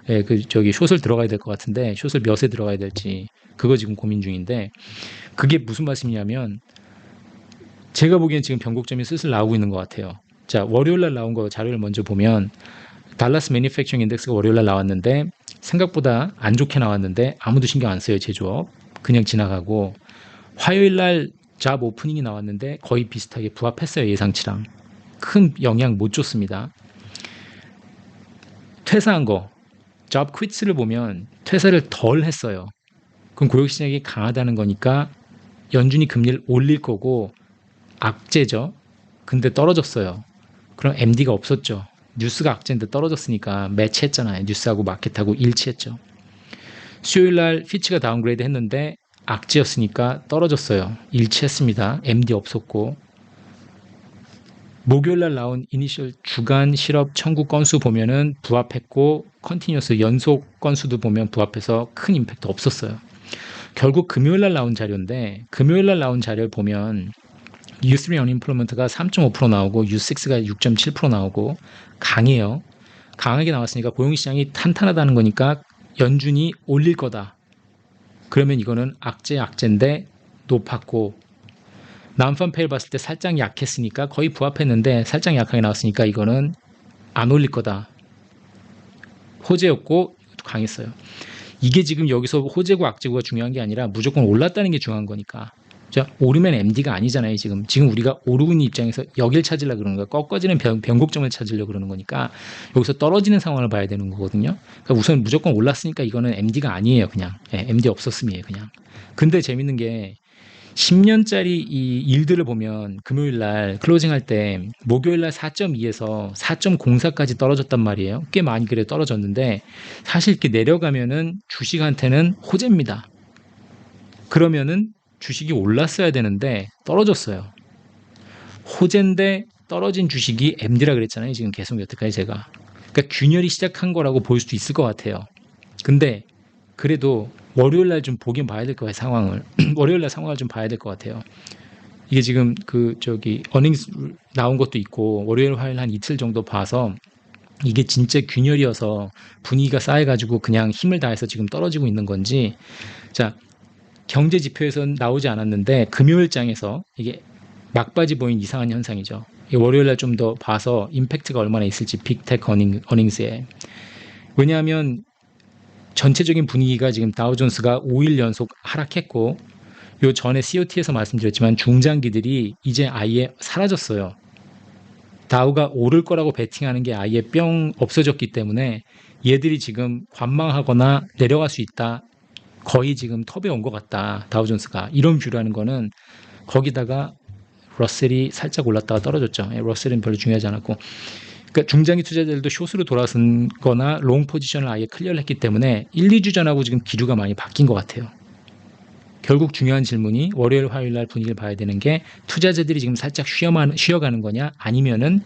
예, 저기 숏을 들어가야 될 것 같은데 숏을 몇에 들어가야 될지 그거 지금 고민 중인데, 그게 무슨 말씀이냐면 제가 보기엔 지금 변곡점이 슬슬 나오고 있는 것 같아요. 자, 월요일날 나온 거 자료를 먼저 보면 달라스 매니팩처링 인덱스가 월요일날 나왔는데 생각보다 안 좋게 나왔는데 아무도 신경 안 써요, 제조업. 그냥 지나가고, 화요일날 잡 오프닝이 나왔는데 거의 비슷하게 부합했어요, 예상치랑. 큰 영향 못 줬습니다. 퇴사한 거, 잡 퀴츠를 보면 퇴사를 덜 했어요. 그럼 고용시장이 강하다는 거니까 연준이 금리를 올릴 거고 악재죠. 근데 떨어졌어요. 그럼 MD가 없었죠. 뉴스가 악재인데 떨어졌으니까 매치했잖아요. 뉴스하고 마켓하고 일치했죠. 수요일날 피치가 다운그레이드 했는데 악재였으니까 떨어졌어요. 일치했습니다. MD 없었고. 목요일날 나온 이니셜 주간 실업 청구 건수 보면은 부합했고, 컨티뉴어스 연속 건수도 보면 부합해서 큰 임팩트 없었어요. 결국 금요일날 나온 자료인데 금요일날 나온 자료를 보면 U3 언임플로먼트가 3.5% 나오고 U6가 6.7% 나오고 강해요. 강하게 나왔으니까 고용시장이 탄탄하다는 거니까 연준이 올릴 거다. 그러면 이거는 악재인데 높았고, 난펀페일 봤을 때 살짝 약했으니까 거의 부합했는데 살짝 약하게 나왔으니까 이거는 안 올릴 거다. 호재였고 강했어요. 이게 지금 여기서 호재고 악재고가 중요한 게 아니라 무조건 올랐다는 게 중요한 거니까. 자, 오르면 MD가 아니잖아요, 지금. 지금 우리가 오르고 있는 입장에서 여길 찾으려고 그러는 거야. 꺾어지는 변곡점을 찾으려고 그러는 거니까 여기서 떨어지는 상황을 봐야 되는 거거든요. 그러니까 우선 무조건 올랐으니까 이거는 MD가 아니에요, 그냥. 예, MD 없었음이에요, 그냥. 근데 재밌는 게 10년짜리 이 일들을 보면 금요일 날 클로징 할 때 목요일 날 4.2에서 4.04까지 떨어졌단 말이에요. 꽤 많이 그래 떨어졌는데 사실 이렇게 내려가면은 주식한테는 호재입니다. 그러면은 주식이 올랐어야 되는데 떨어졌어요. 호재인데 떨어진 주식이 MD라 그랬잖아요, 지금 계속 여태까지 제가. 그러니까 균열이 시작한 거라고 볼 수도 있을 것 같아요. 근데 그래도 월요일 날 좀 보긴 봐야 될 것 같아요, 상황을. 월요일 날 상황을 좀 봐야 될 것 같아요. 이게 지금 어닝스 나온 것도 있고 월요일 화요일 한 이틀 정도 봐서 이게 진짜 균열이어서 분위기가 쌓여가지고 그냥 힘을 다해서 지금 떨어지고 있는 건지. 자, 경제 지표에서는 나오지 않았는데 금요일장에서 이게 막바지 보인 이상한 현상이죠. 월요일 날 좀 더 봐서 임팩트가 얼마나 있을지 빅테크 어닝스에. 왜냐하면 전체적인 분위기가 지금 다우존스가 5일 연속 하락했고 요 전에 COT에서 말씀드렸지만 중장기들이 이제 아예 사라졌어요. 다우가 오를 거라고 베팅하는 게 아예 뿅 없어졌기 때문에 얘들이 지금 관망하거나 내려갈 수 있다. 거의 지금 톱에 온 것 같다. 다우존스가. 이런 뷰라는 거는 거기다가 러셀이 살짝 올랐다가 떨어졌죠. 러셀은 별로 중요하지 않았고. 그러니까 중장기 투자자들도 숏으로 돌아선 거나 롱 포지션을 아예 클리어를 했기 때문에 1, 2주 전하고 지금 기류가 많이 바뀐 것 같아요. 결국 중요한 질문이 월요일 화요일 날 분위기를 봐야 되는 게 투자자들이 지금 살짝 쉬어가는 거냐 아니면은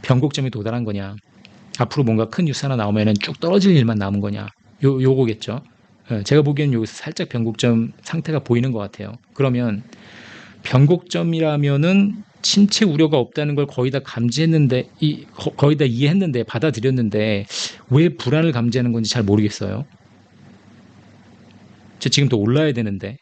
변곡점에 도달한 거냐, 앞으로 뭔가 큰 뉴스 하나 나오면은 쭉 떨어질 일만 남은 거냐, 요거겠죠. 제가 보기에는 여기서 살짝 변곡점 상태가 보이는 것 같아요. 그러면 변곡점이라면은 침체 우려가 없다는 걸 거의 다 감지했는데 거의 다 이해했는데 받아들였는데 왜 불안을 감지하는 건지 잘 모르겠어요. 지금 더 올라야 되는데,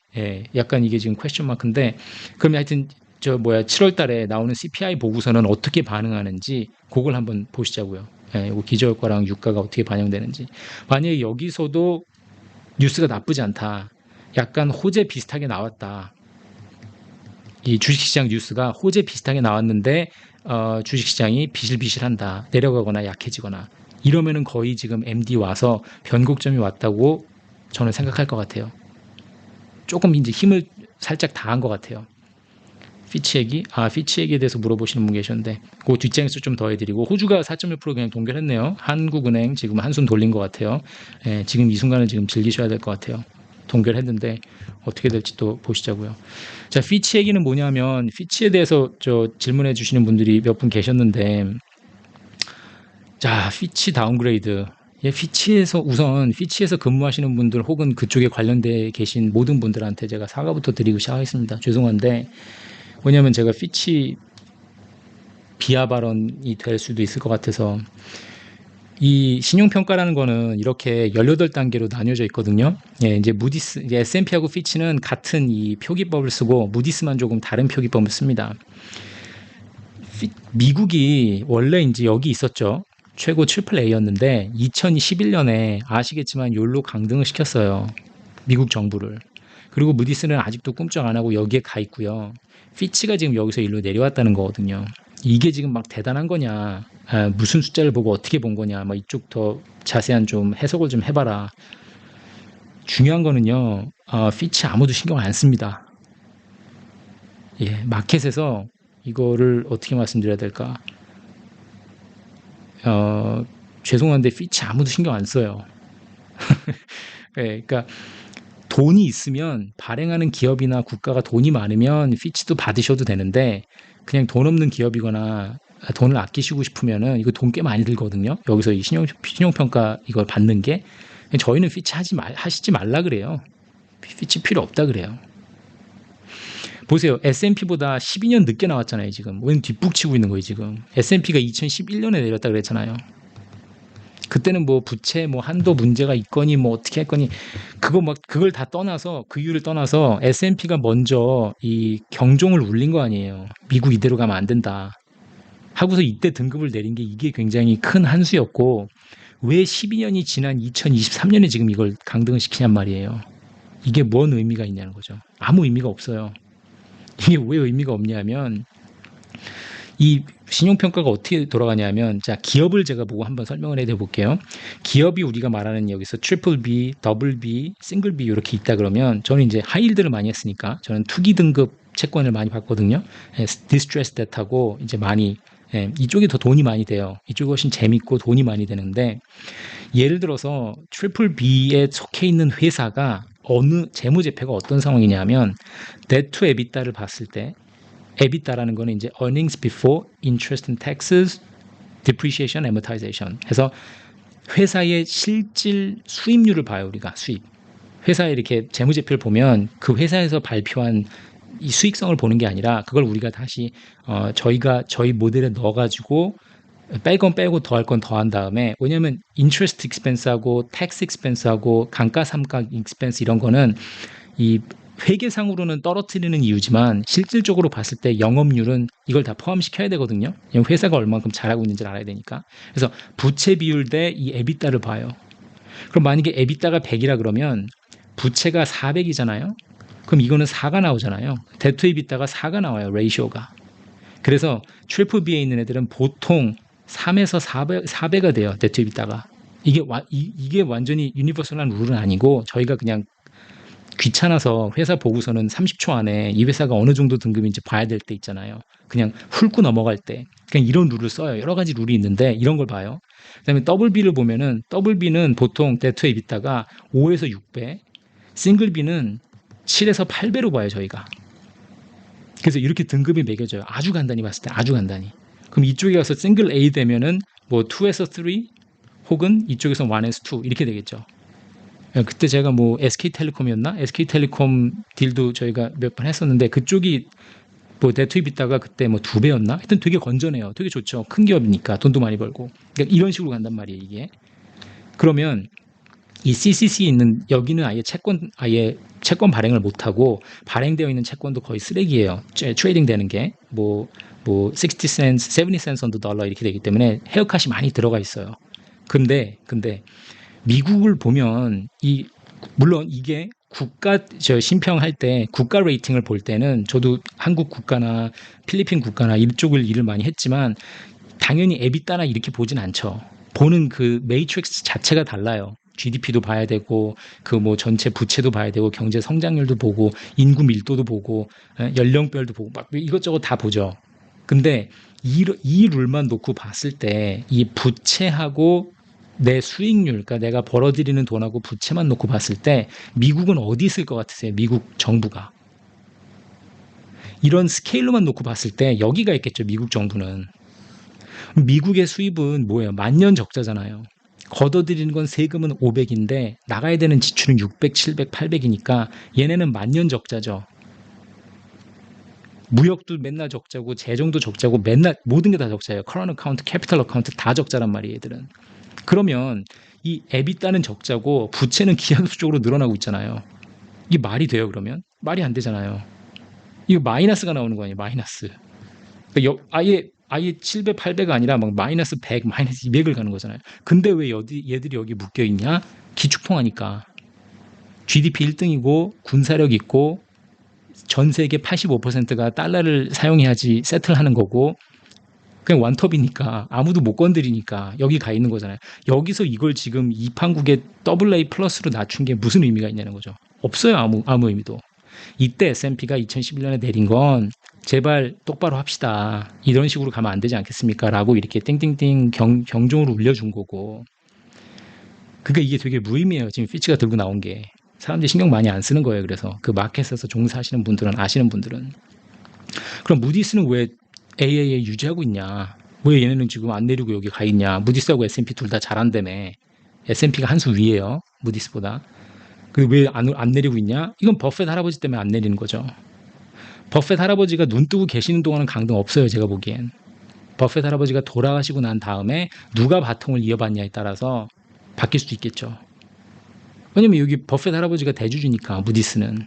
약간 이게 지금 퀘스천 마크인데, 그러면 하여튼 7월 달에 나오는 CPI 보고서는 어떻게 반응하는지 그걸 한번 보시자고요. 이거 기저효과랑 유가가 어떻게 반영되는지. 만약에 여기서도 뉴스가 나쁘지 않다. 약간 호재 비슷하게 나왔다. 이 주식시장 뉴스가 호재 비슷하게 나왔는데 주식시장이 비실비실한다. 내려가거나 약해지거나. 이러면은 거의 지금 MD 와서 변곡점이 왔다고 저는 생각할 것 같아요. 조금 이제 힘을 살짝 다한 것 같아요. 피치 얘기에 대해서 물어보시는 분 계셨는데 그 뒷장에서 좀 더 해드리고, 호주가 4.1% 그냥 동결했네요. 한국은행 지금 한숨 돌린 것 같아요. 지금 이 순간을 지금 즐기셔야 될 것 같아요. 동결했는데 어떻게 될지 또 보시자고요. 자, 피치 얘기는 뭐냐면, 피치에 대해서 질문해 주시는 분들이 몇 분 계셨는데, 자, 피치 다운그레이드. 피치에서 근무하시는 분들 혹은 그쪽에 관련돼 계신 모든 분들한테 제가 사과부터 드리고 시작하겠습니다. 죄송한데, 왜냐면 제가 피치 비하 발언이 될 수도 있을 것 같아서. 이 신용평가라는 거는 이렇게 18단계로 나뉘어져 있거든요. 이제 S&P하고 피치는 같은 이 표기법을 쓰고 무디스만 조금 다른 표기법을 씁니다. 미국이 원래 이제 여기 있었죠. 최고 AAA였는데 2011년에 아시겠지만 욜로 강등을 시켰어요. 미국 정부를. 그리고 무디스는 아직도 꿈쩍 안 하고 여기에 가 있고요. 피치가 지금 여기서 일로 내려왔다는 거거든요. 이게 지금 막 대단한 거냐, 무슨 숫자를 보고 어떻게 본 거냐, 막 이쪽 더 자세한 좀 해석을 좀 해봐라. 중요한 거는요, 피치 아무도 신경 안 씁니다. 마켓에서 이거를 어떻게 말씀드려야 될까? 죄송한데 피치 아무도 신경 안 써요. 그러니까 돈이 있으면, 발행하는 기업이나 국가가 돈이 많으면 피치도 받으셔도 되는데, 그냥 돈 없는 기업이거나 돈을 아끼시고 싶으면은 이거 돈 꽤 많이 들거든요. 여기서 이 신용평가 이걸 받는 게. 저희는 피치 하시지 말라 그래요. 피치 필요 없다 그래요. 보세요. S&P보다 12년 늦게 나왔잖아요, 지금. 왜 뒷북치고 있는 거예요, 지금. S&P가 2011년에 내렸다 그랬잖아요. 그때는 뭐 부채 뭐 한도 문제가 있거니 뭐 어떻게 했거니 그걸 다 떠나서, 그 이유를 떠나서 S&P가 먼저 이 경종을 울린 거 아니에요. 미국 이대로 가면 안 된다 하고서 이때 등급을 내린 게, 이게 굉장히 큰 한 수였고, 왜 12년이 지난 2023년에 지금 이걸 강등을 시키냔 말이에요. 이게 뭔 의미가 있냐는 거죠. 아무 의미가 없어요. 이게 왜 의미가 없냐면, 이 신용평가가 어떻게 돌아가냐면, 자, 기업을 제가 보고 한번 설명을 해볼게요. 기업이 우리가 말하는 여기서 트리플 B, 더블 B, 싱글 B 이렇게 있다 그러면, 저는 이제 하이힐드를 많이 했으니까 저는 투기 등급 채권을 많이 봤거든요. 디스트레스 뎃하고 이제 많이, 이쪽이 더 돈이 많이 돼요. 이쪽이 훨씬 재밌고 돈이 많이 되는데, 예를 들어서 트리플 B에 속해 있는 회사가 어느 재무제표가 어떤 상황이냐면, 데트 투 에비타를 봤을 때, EBITDA라는 거는 이제 earnings before interest and taxes, depreciation, amortization 해서 회사의 실질 수입률을 봐요. 우리가 수입. 회사에 이렇게 재무제표를 보면 그 회사에서 발표한 이 수익성을 보는 게 아니라 그걸 우리가 다시 저희가 저희 모델에 넣어가지고 뺄 건 빼고 더할 건 더한 다음에, 왜냐면 인트레스트 익스펜스하고 텍스 익스펜스하고 감가상각 익스펜스 이런 거는 이 회계상으로는 떨어뜨리는 이유지만 실질적으로 봤을 때 영업률은 이걸 다 포함시켜야 되거든요. 회사가 얼만큼 잘하고 있는지를 알아야 되니까. 그래서 부채 비율 대 이 에비타를 봐요. 그럼 만약에 에비타가 100이라 그러면 부채가 400이잖아요. 그럼 이거는 4가 나오잖아요. 데트 에비타가 4가 나와요. 레이쇼가. 그래서 트리플 B에 있는 애들은 보통 3에서 4배가 돼요. 데트 에비타가. 이게 완전히 유니버설한 룰은 아니고 저희가 그냥 귀찮아서 회사 보고서는 30초 안에 이 회사가 어느 정도 등급인지 봐야 될 때 있잖아요. 그냥 훑고 넘어갈 때 그냥 이런 룰을 써요. 여러 가지 룰이 있는데 이런 걸 봐요. 그다음에 더블 B를 보면은 더블 B는 보통 데트 에비타가 5에서 6배, 싱글 B는 7에서 8배로 봐요, 저희가. 그래서 이렇게 등급이 매겨져요. 아주 간단히 봤을 때 아주 간단히. 그럼 이쪽에 가서 싱글 A 되면은 뭐 2에서 3 혹은 이쪽에서 1에서 2 이렇게 되겠죠. 그때 제가 뭐 SK텔레콤이었나? SK텔레콤 딜도 저희가 몇 번 했었는데 그쪽이 뭐 데트입 있다가 그때 뭐 2배였나? 하여튼 되게 건전해요. 되게 좋죠. 큰 기업이니까 돈도 많이 벌고. 그러니까 이런 식으로 간단 말이에요, 이게. 그러면 이 CCC에 있는 여기는 아예 채권 발행을 못하고 발행되어 있는 채권도 거의 쓰레기예요. 트레이딩 되는 게 뭐 60 cents, 70 cents on the dollar 이렇게 되기 때문에 헤어컷이 많이 들어가 있어요. 근데 미국을 보면 물론 이게 심평할 때 국가 레이팅을 볼 때는 저도 한국 국가나 필리핀 국가나 이쪽을 일을 많이 했지만 당연히 에비타나 이렇게 보진 않죠. 보는 그 매트릭스 자체가 달라요. GDP도 봐야 되고 그 뭐 전체 부채도 봐야 되고 경제 성장률도 보고 인구 밀도도 보고 연령별도 보고 막 이것저것 다 보죠. 근데 이 룰만 놓고 봤을 때 이 부채하고 내 수익률, 그러니까 내가 벌어들이는 돈하고 부채만 놓고 봤을 때 미국은 어디 있을 것 같으세요? 미국 정부가. 이런 스케일로만 놓고 봤을 때 여기가 있겠죠. 미국 정부는. 미국의 수입은 뭐예요? 만년 적자잖아요. 걷어들이는 건 세금은 500인데 나가야 되는 지출은 600, 700, 800이니까 얘네는 만년 적자죠. 무역도 맨날 적자고 재정도 적자고 맨날 모든 게 다 적자예요. 커런 어카운트, 캐피털 어카운트 다 적자란 말이에요, 얘들은. 그러면 이 에비타는 적자고 부채는 기하급수적으로 늘어나고 있잖아요. 이게 말이 돼요, 그러면? 말이 안 되잖아요. 이거 마이너스가 나오는 거 아니에요, 마이너스. 그러니까 아예 7배, 8배가 아니라 막 마이너스 100, 마이너스 200을 가는 거잖아요. 근데 왜 얘들이 여기 묶여 있냐? 기축통화니까. GDP 1등이고 군사력 있고 전 세계 85%가 달러를 사용해야지 세틀하는 거고 그냥 완톱이니까 아무도 못 건드리니까 여기 가 있는 거잖아요. 여기서 이걸 지금 이 판국에 AA 플러스로 낮춘 게 무슨 의미가 있냐는 거죠. 없어요. 아무 의미도. 이때 S&P가 2011년에 내린 건 제발 똑바로 합시다. 이런 식으로 가면 안 되지 않겠습니까? 라고 이렇게 띵띵띵 경종으로 울려준 거고. 그러니까 이게 되게 무의미해요. 지금 피치가 들고 나온 게. 사람들이 신경 많이 안 쓰는 거예요. 그래서 그 마켓에서 종사하시는 분들은 아시는 분들은. 그럼 무디스는 왜 AAA 유지하고 있냐? 왜 얘네는 지금 안 내리고 여기 가 있냐? 무디스하고 S&P 둘 다 잘한다며. S&P가 한 수 위에요. 무디스보다. 왜 안 내리고 있냐? 이건 버핏 할아버지 때문에 안 내리는 거죠. 버핏 할아버지가 눈 뜨고 계시는 동안은 강등 없어요. 제가 보기엔. 버핏 할아버지가 돌아가시고 난 다음에 누가 바통을 이어받냐에 따라서 바뀔 수도 있겠죠. 왜냐면 여기 버핏 할아버지가 대주주니까 무디스는.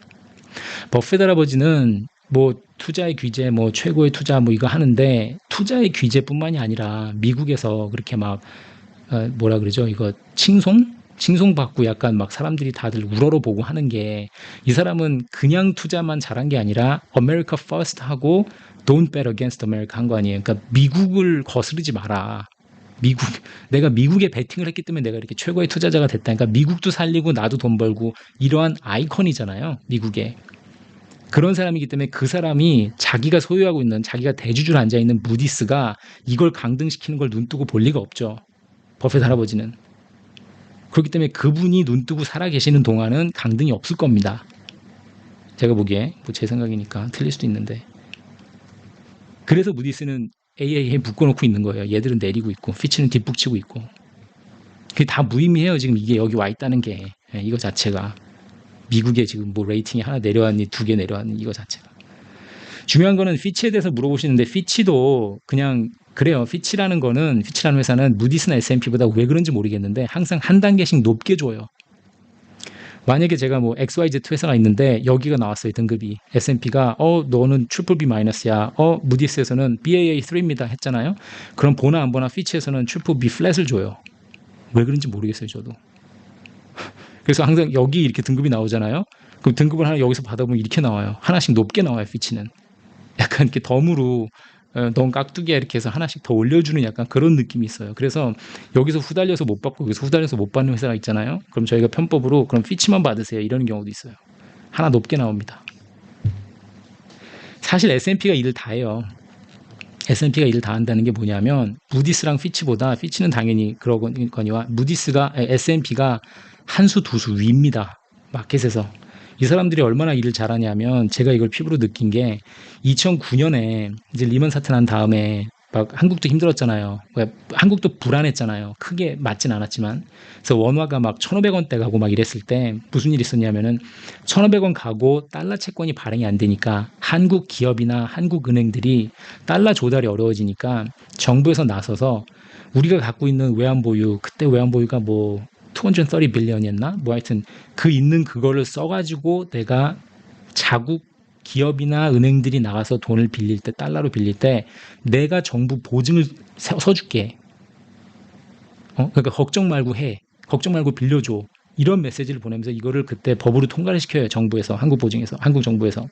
버핏 할아버지는 뭐 투자의 규제, 뭐 최고의 투자 뭐 이거 하는데 투자의 규제뿐만이 아니라 미국에서 그렇게 막 뭐라 그러죠? 이거 칭송받고 약간 막 사람들이 다들 우러러보고 하는 게 이 사람은 그냥 투자만 잘한 게 아니라 America First 하고 Don't bet against America 한 거 아니에요. 그러니까 미국을 거스르지 마라. 내가 미국에 베팅을 했기 때문에 내가 이렇게 최고의 투자자가 됐다니까 미국도 살리고 나도 돈 벌고 이러한 아이콘이잖아요. 미국에. 그런 사람이기 때문에 그 사람이 자기가 소유하고 있는 자기가 대주주로 앉아있는 무디스가 이걸 강등시키는 걸 눈뜨고 볼 리가 없죠. 버핏 할아버지는. 그렇기 때문에 그분이 눈뜨고 살아계시는 동안은 강등이 없을 겁니다. 제가 보기에 뭐 제 생각이니까 틀릴 수도 있는데. 그래서 무디스는 AA에 묶어놓고 있는 거예요. 얘들은 내리고 있고 피치는 뒷북치고 있고. 그게 다 무의미해요. 지금 이게 여기 와 있다는 게 이거 자체가. 미국에 지금 뭐 레이팅이 하나 내려왔니, 두 개 내려왔니, 이거 자체가. 중요한 거는 피치에 대해서 물어보시는데, 피치도 그냥 그래요. 피치라는 회사는 무디스나 S&P보다 왜 그런지 모르겠는데 항상 한 단계씩 높게 줘요. 만약에 제가 뭐 XYZ 회사가 있는데 여기가 나왔어요, 등급이. S&P가 너는 트리플 B 마이너스야. 무디스에서는 Baa3입니다 했잖아요. 그럼 보나 안 보나 피치에서는 트리플 B 플랫을 줘요. 왜 그런지 모르겠어요, 저도. 그래서 항상 여기 이렇게 등급이 나오잖아요. 그럼 등급을 하나 여기서 받아보면 이렇게 나와요. 하나씩 높게 나와요, 피치는. 약간 이렇게 덤으로 넌 깍두기야 이렇게 해서 하나씩 더 올려주는 약간 그런 느낌이 있어요. 그래서 여기서 후달려서 못 받고 여기서 후달려서 못 받는 회사가 있잖아요. 그럼 저희가 편법으로 그럼 피치만 받으세요, 이런 경우도 있어요. 하나 높게 나옵니다. 사실 S&P가 일을 다 해요. S&P가 일을 다 한다는 게 뭐냐면 무디스랑 피치보다, 피치는 당연히 그러거니와 무디스가 S&P가 한 수 두 수 위입니다, 마켓에서. 이 사람들이 얼마나 일을 잘하냐면 제가 이걸 피부로 느낀 게 2009년에 이제 리먼 사태 난 다음에 막 한국도 힘들었잖아요. 한국도 불안했잖아요. 크게 맞진 않았지만. 그래서 원화가 막 1,500원대 가고 막 이랬을 때 무슨 일이 있었냐면은 1,500원 가고 달러 채권이 발행이 안 되니까 한국 기업이나 한국 은행들이 달러 조달이 어려워지니까 정부에서 나서서 우리가 갖고 있는 외환 보유, 그때 외환 보유가 뭐 230 빌리언이었나? 뭐 하여튼 그 있는 그거를 써가지고 내가 자국 기업이나 은행들이 나가서 돈을 빌릴 때, 달러로 빌릴 때 내가 정부 보증을 서줄게. 그러니까 걱정 말고 해. 걱정 말고 빌려줘. 이런 메시지를 보내면서 이거를 그때 법으로 통과를 시켜요. 정부에서, 한국 보증에서, 한국 정부에서.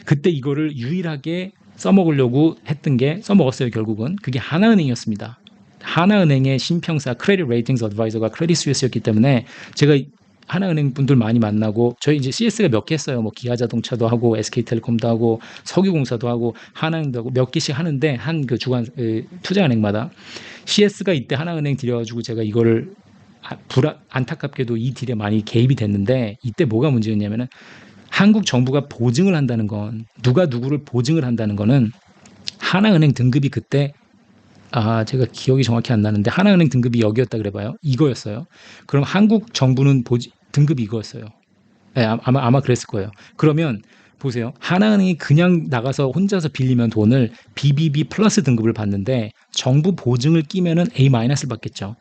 그때 이거를 유일하게 써먹으려고 했던 게 써먹었어요, 결국은. 그게 하나은행이었습니다. 하나은행의 신평사 크레딧 레이팅스 어드바이저가 크레딧 스위스였기 때문에 제가 하나은행 분들 많이 만나고, 저희 이제 CS가 몇 개 했어요. 뭐 기아자동차도 하고 SK텔레콤도 하고 석유공사도 하고 하나은행도 하고 몇 개씩 하는데 한 그 주간 투자은행마다 CS가 이때 하나은행 들여가지고 제가 이거를 안타깝게도 이 딜에 많이 개입이 됐는데, 이때 뭐가 문제였냐면은 한국 정부가 보증을 한다는 건, 누가 누구를 보증을 한다는 거는 하나은행 등급이 그때 제가 기억이 정확히 안 나는데 하나은행 등급이 여기였다 그래봐요. 이거였어요. 그럼 한국 정부는 등급이 이거였어요. 네, 아마 그랬을 거예요. 그러면 보세요. 하나은행이 그냥 나가서 혼자서 빌리면 돈을 BBB 플러스 등급을 받는데 정부 보증을 끼면은 A-를 받겠죠.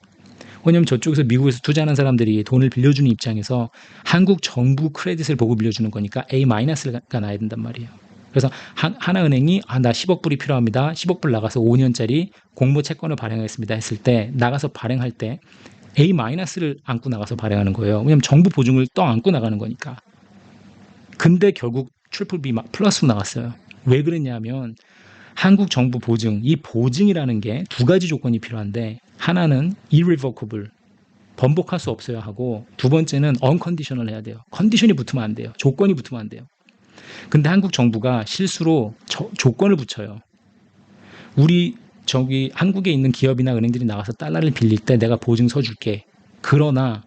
왜냐면 저쪽에서 미국에서 투자하는 사람들이 돈을 빌려주는 입장에서 한국 정부 크레딧을 보고 빌려주는 거니까 A-가 나야 된단 말이에요. 그래서 하나은행이 나 10억 불이 필요합니다. 10억 불 나가서 5년짜리 공모 채권을 발행하겠습니다 했을 때, 나가서 발행할 때 A-를 안고 나가서 발행하는 거예요. 왜냐면 정부 보증을 안고 나가는 거니까. 근데 결국 트리플 B 플러스로 나갔어요. 왜 그랬냐면 한국 정부 보증, 이 보증이라는 게 두 가지 조건이 필요한데, 하나는 irrevocable, 번복할 수 없어야 하고, 두 번째는 unconditional 해야 돼요. 컨디션이 붙으면 안 돼요. 조건이 붙으면 안 돼요. 근데 한국 정부가 실수로 조건을 붙여요. 우리 한국에 있는 기업이나 은행들이 나가서 달러를 빌릴 때 내가 보증 서줄게. 그러나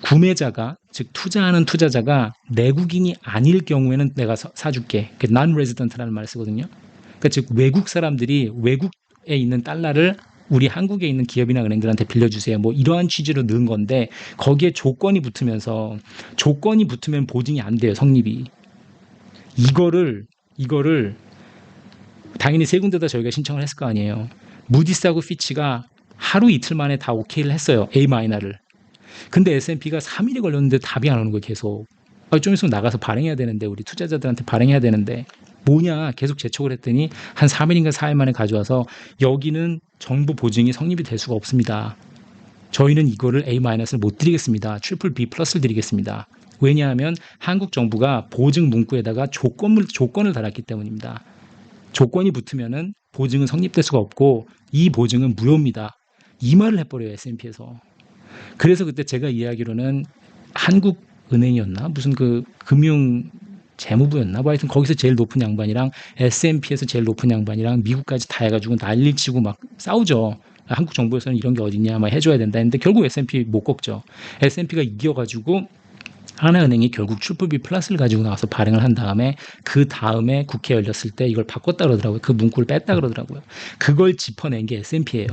구매자가, 즉 투자하는 투자자가 내국인이 아닐 경우에는 내가 사줄게. non-resident라는 말을 쓰거든요. 그러니까 즉 외국 사람들이 외국에 있는 달러를 우리 한국에 있는 기업이나 은행들한테 빌려주세요. 뭐 이러한 취지로 넣은 건데, 거기에 조건이 붙으면 보증이 안 돼요, 성립이. 이거를 당연히 세 군데다 저희가 신청을 했을 거 아니에요. 무디스하고 피치가 하루 이틀 만에 다 오케이를 했어요, A-를. 근데 S&P가 3일이 걸렸는데 답이 안 오는 거예요, 계속. 좀 있으면 나가서 발행해야 되는데, 우리 투자자들한테 발행해야 되는데 뭐냐 계속 재촉을 했더니 한 3일인가 4일 만에 가져와서 여기는 정부 보증이 성립이 될 수가 없습니다. 저희는 이거를 A-를 못 드리겠습니다. 트리플 B 플러스를 드리겠습니다. 왜냐하면 한국 정부가 보증 문구에다가 조건을 달았기 때문입니다. 조건이 붙으면은 보증은 성립될 수가 없고 이 보증은 무효입니다. 이 말을 해버려요, S&P에서. 그래서 그때 제가 이야기로는 한국은행이었나? 무슨 그 금융 재무부였나? 뭐 하여튼 거기서 제일 높은 양반이랑 S&P에서 제일 높은 양반이랑 미국까지 다 해가지고 난리치고 막 싸우죠. 한국 정부에서는 이런 게 어딨냐, 막 해줘야 된다 했는데 결국 S&P 못 꺾죠. S&P가 이겨가지고 하나은행이 결국 트리플 B 플러스를 가지고 나와서 발행을 한 다음에 그 다음에 국회 열렸을 때 이걸 바꿨다 그러더라고요. 그 문구를 뺐다 그러더라고요. 그걸 짚어낸 게 S&P예요.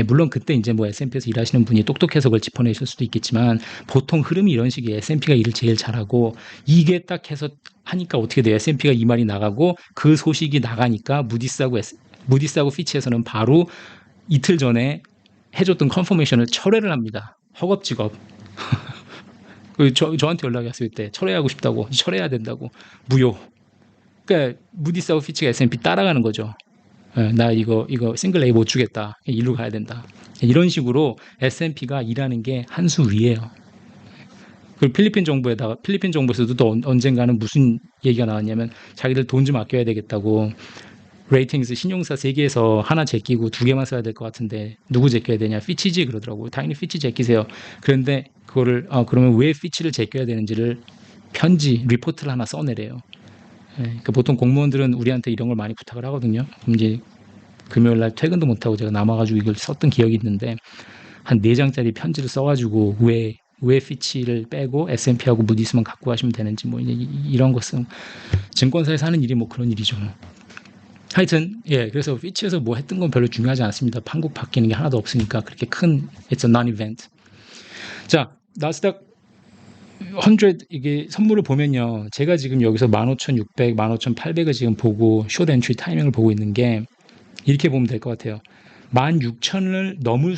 물론 그때 이제 뭐 S&P에서 일하시는 분이 똑똑해서 그걸 짚어내실 수도 있겠지만 보통 흐름이 이런 식이에요. S&P가 일을 제일 잘하고 이게 딱 해서 하니까 어떻게 돼요? S&P가 이 말이 나가고 그 소식이 나가니까 무디스하고 피치에서는 바로 이틀 전에 해줬던 컨퍼메이션을 철회를 합니다. 허겁지겁. 저한테 연락이 왔을 때 철회하고 싶다고, 철회해야 된다고, 무효. 그러니까 무디스하고 피치가 S&P 따라가는 거죠. 나 이거 싱글 A 못 주겠다. 일로 가야 된다. 이런 식으로 S&P가 일하는 게 한 수 위에요. 그리고 필리핀 정부에서도 또 언젠가는 무슨 얘기가 나왔냐면 자기들 돈 좀 아껴야 되겠다고 레이팅스 신용사 3개에서 하나 제끼고 2개만 써야 될 것 같은데 누구 제껴야 되냐? 피치지 그러더라고요. 당연히 피치 제끼세요. 그런데 그거를 그러면 왜 피치를 제껴야 되는지를 리포트를 하나 써내래요. 그러니까 보통 공무원들은 우리한테 이런 걸 많이 부탁을 하거든요. 그럼 이제 금요일 날 퇴근도 못하고 제가 남아가지고 이걸 썼던 기억이 있는데 한 4장짜리 편지를 써가지고 왜 피치를 빼고 S&P하고 무디스만 갖고 가시면 되는지 뭐 이런 것은 증권사에서 하는 일이 뭐 그런 일이죠. 하여튼 그래서 피치에서 뭐 했던 건 별로 중요하지 않습니다. 판국 바뀌는 게 하나도 없으니까 그렇게 큰 it's a non-event. 자, 나스닥 100 이게 선물을 보면요. 제가 지금 여기서 15,600, 15,800을 지금 보고 숏 엔트리 타이밍을 보고 있는 게 이렇게 보면 될 것 같아요. 16,000을 넘을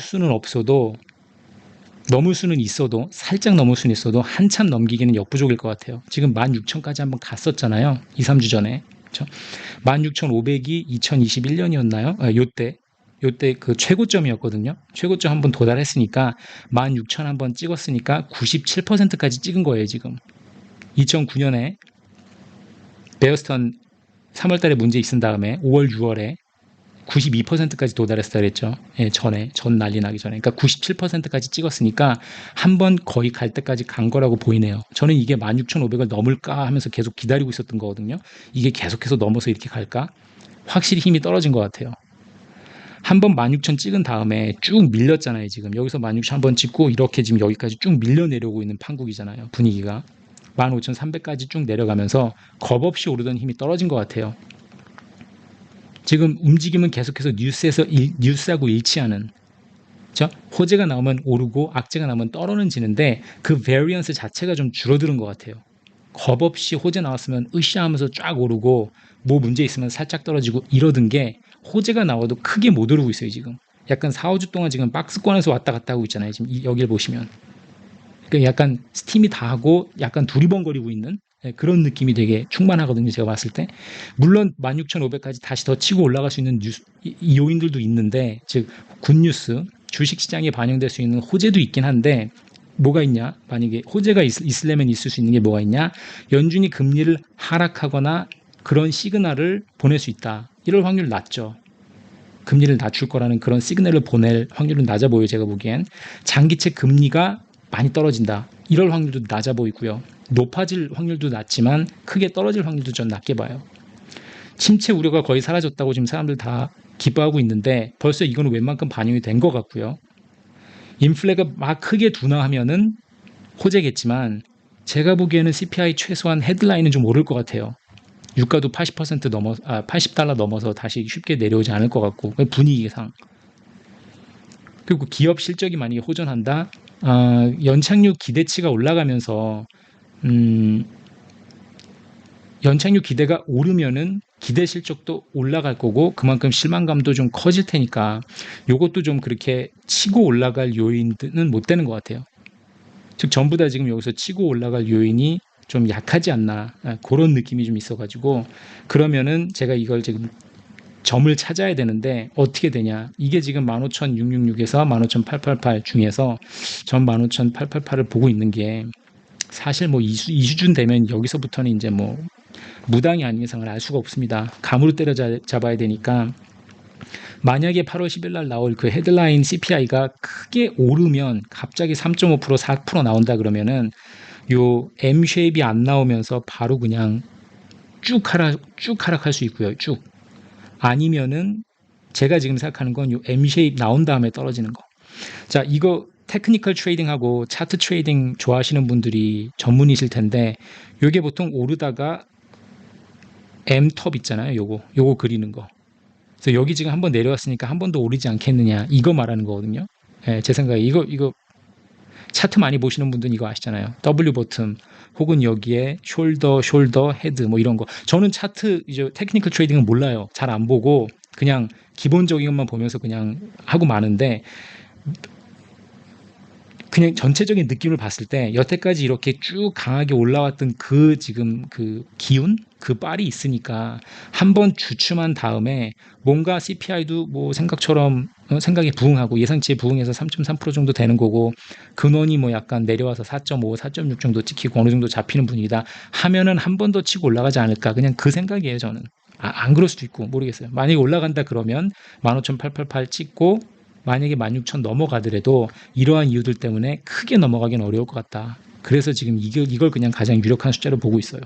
수는 있어도 살짝 넘을 수는 있어도 한참 넘기기는 역부족일 것 같아요. 지금 16,000까지 한번 갔었잖아요. 2, 3주 전에. 그렇죠? 16,500이 2021년이었나요? 요때 그 최고점이었거든요. 최고점 한번 도달했으니까 16,000 한번 찍었으니까 97%까지 찍은 거예요, 지금. 2009년에 베어스턴 3월 달에 문제 있은 다음에 5월, 6월에 92%까지 도달했다 그랬죠. 전 난리 나기 전에. 그러니까 97%까지 찍었으니까 한 번 거의 갈 때까지 간 거라고 보이네요. 저는 이게 16,500을 넘을까 하면서 계속 기다리고 있었던 거거든요. 이게 계속해서 넘어서 이렇게 갈까? 확실히 힘이 떨어진 것 같아요. 한 번 16,000 찍은 다음에 쭉 밀렸잖아요. 지금 여기서 16,000 한번 찍고 이렇게 지금 여기까지 쭉 밀려 내려오고 있는 판국이잖아요. 분위기가 15,300까지 쭉 내려가면서 겁없이 오르던 힘이 떨어진 것 같아요. 지금 움직임은 계속해서 뉴스하고 일치하는, 그렇죠? 호재가 나오면 오르고 악재가 나오면 떨어지는데 그 베리언스 자체가 좀 줄어드는 것 같아요. 겁없이 호재 나왔으면 으쌰하면서 쫙 오르고 뭐 문제 있으면 살짝 떨어지고 이러던 게 호재가 나와도 크게 못 오르고 있어요. 지금 약간 4, 5주 동안 지금 박스권에서 왔다 갔다 하고 있잖아요. 지금 여기를 보시면 그러니까 약간 스팀이 다 하고 약간 두리번거리고 있는 그런 느낌이 되게 충만하거든요. 제가 봤을 때. 물론 16,500까지 다시 더 치고 올라갈 수 있는 이 요인들도 있는데, 즉 굿뉴스, 주식시장에 반영될 수 있는 호재도 있긴 한데 뭐가 있냐? 만약에 호재가 있으려면 있을 수 있는 게 뭐가 있냐? 연준이 금리를 하락하거나 그런 시그널을 보낼 수 있다. 이럴 확률 낮죠. 금리를 낮출 거라는 그런 시그널을 보낼 확률은 낮아 보여요. 제가 보기엔. 장기채 금리가 많이 떨어진다. 이럴 확률도 낮아 보이고요. 높아질 확률도 낮지만 크게 떨어질 확률도 전 낮게 봐요. 침체 우려가 거의 사라졌다고 지금 사람들 다 기뻐하고 있는데 벌써 이거는 웬만큼 반영이 된 것 같고요. 인플레가 막 크게 둔화하면은 호재겠지만 제가 보기에는 CPI 최소한 헤드라인은 좀 오를 것 같아요. 유가도 80% $80 넘어서 다시 쉽게 내려오지 않을 것 같고 분위기상. 그리고 기업 실적이 만약에 호전한다. 연착륙 기대치가 올라가면서 연착륙 기대가 오르면은 기대 실적도 올라갈 거고 그만큼 실망감도 좀 커질 테니까 요것도 좀 그렇게 치고 올라갈 요인은 못 되는 것 같아요. 즉 전부 다 지금 여기서 치고 올라갈 요인이 좀 약하지 않나 그런 느낌이 좀 있어가지고 그러면은 제가 이걸 지금 점을 찾아야 되는데 어떻게 되냐. 이게 지금 15,666에서 15,888 중에서 전 15,888을 보고 있는 게 사실 뭐 2수준 되면 여기서부터는 이제 뭐 무당이 아닌 이상을 알 수가 없습니다. 감으로 때려잡아야 되니까 만약에 8월 10일 날 나올 그 헤드라인 CPI가 크게 오르면 갑자기 3.5% 4% 나온다 그러면은 요 M 쉐입이 안 나오면서 바로 그냥 쭉 하락할 수 있고요. 쭉. 아니면은 제가 지금 생각하는 건 요 M 쉐입 나온 다음에 떨어지는 거. 자, 이거 테크니컬 트레이딩하고 차트 트레이딩 좋아하시는 분들이 전문이실 텐데 요게 보통 오르다가 M 톱 있잖아요. 요거 그리는 거. 그래서 여기 지금 한번 내려왔으니까 한 번 더 오르지 않겠느냐 이거 말하는 거거든요. 예, 제 생각에 이거 차트 많이 보시는 분들은 이거 아시잖아요. W 버튼 혹은 여기에 숄더, 헤드 뭐 이런 거. 저는 차트 이제 테크니컬 트레이딩은 몰라요. 잘 안 보고 그냥 기본적인 것만 보면서 그냥 하고 마는데 그냥 전체적인 느낌을 봤을 때 여태까지 이렇게 쭉 강하게 올라왔던 그 지금 그 기운, 그 빨이 있으니까 한번 주춤한 다음에 뭔가 CPI도 뭐 생각처럼 생각에 부응하고 예상치에 부응해서 3.3% 정도 되는 거고 근원이 뭐 약간 내려와서 4.5, 4.6 정도 찍히고 어느 정도 잡히는 분위기다 하면은 한 번 더 치고 올라가지 않을까 그냥 그 생각이에요 저는. 안 그럴 수도 있고 모르겠어요. 만약에 올라간다 그러면 15,888 찍고 만약에 16,000 넘어가더라도 이러한 이유들 때문에 크게 넘어가기는 어려울 것 같다. 그래서 지금 이걸 그냥 가장 유력한 숫자로 보고 있어요.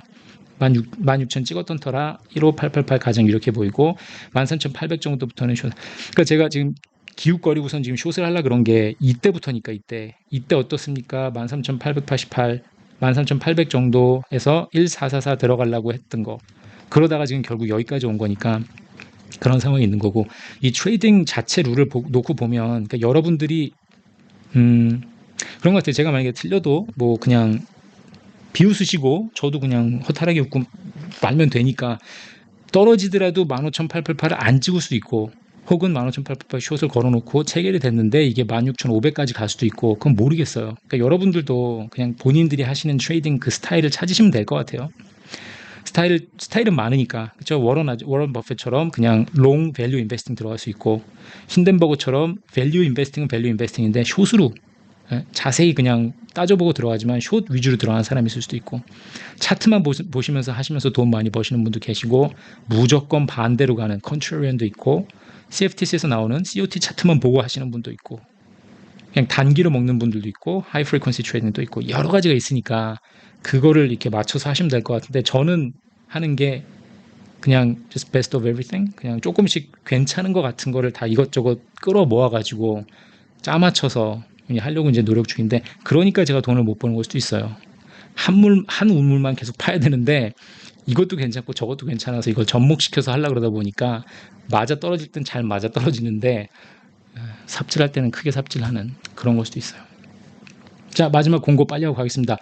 16,000 찍었던 터라 15888 가장 이렇게 보이고 13,800 정도부터는 숏. 그러니까 제가 지금 기웃거리고선 지금 숏을 하려 그런 게 이때부터니까 이때 어떻습니까? 13,888, 13,800 정도에서 1444 들어가려고 했던 거. 그러다가 지금 결국 여기까지 온 거니까 그런 상황이 있는 거고 이 트레이딩 자체 룰을 놓고 보면 그러니까 여러분들이 그런 것 같아요. 제가 만약에 틀려도 뭐 그냥 비웃으시고 저도 그냥 허탈하게 웃고 말면 되니까 떨어지더라도 15,888을 안 찍을 수도 있고 혹은 15,888 숏을 걸어놓고 체결이 됐는데 이게 16,500까지 갈 수도 있고 그건 모르겠어요. 그러니까 여러분들도 그냥 본인들이 하시는 트레이딩 그 스타일을 찾으시면 될 것 같아요. 스타일은 많으니까 그렇죠. 워런 버핏처럼 그냥 롱 밸류 인베스팅 들어갈 수 있고 힌덴버그처럼 밸류 인베스팅은 밸류 인베스팅인데 숏으로 자세히 그냥 따져보고 들어가지만 숏 위주로 들어가는 사람이 있을 수도 있고 차트만 보시면서 하시면서 돈 많이 버시는 분도 계시고 무조건 반대로 가는 컨트리언도 있고 CFTC에서 나오는 COT 차트만 보고 하시는 분도 있고 그냥 단기로 먹는 분들도 있고 하이 프리퀀시 트레이딩도 있고 여러 가지가 있으니까 그거를 이렇게 맞춰서 하시면 될 것 같은데 저는 하는 게 그냥 just best of everything 그냥 조금씩 괜찮은 것 같은 거를 다 이것저것 끌어 모아가지고 짜맞춰서 하려고 이제 노력 중인데 그러니까 제가 돈을 못 버는 걸 수도 있어요. 한 우물만 계속 파야 되는데 이것도 괜찮고 저것도 괜찮아서 이걸 접목시켜서 하려고 그러다 보니까 맞아 떨어질 땐 잘 맞아 떨어지는데 삽질할 때는 크게 삽질하는 그런 걸 수도 있어요. 자, 마지막 공고 빨리 하고 가겠습니다.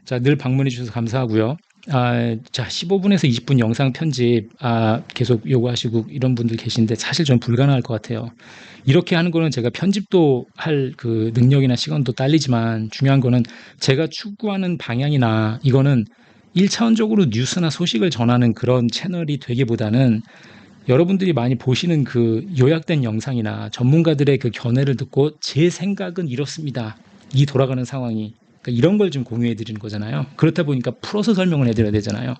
자, 늘 방문해 주셔서 감사하고요. 자, 15분에서 20분 영상 편집 계속 요구하시고 이런 분들 계신데 사실 전 불가능할 것 같아요. 이렇게 하는 거는 제가 편집도 할 그 능력이나 시간도 딸리지만 중요한 거는 제가 추구하는 방향이나 이거는 1차원적으로 뉴스나 소식을 전하는 그런 채널이 되기보다는 여러분들이 많이 보시는 그 요약된 영상이나 전문가들의 그 견해를 듣고 제 생각은 이렇습니다. 이 돌아가는 상황이. 그러니까 이런 걸 좀 공유해 드리는 거잖아요. 그렇다 보니까 풀어서 설명을 해드려야 되잖아요.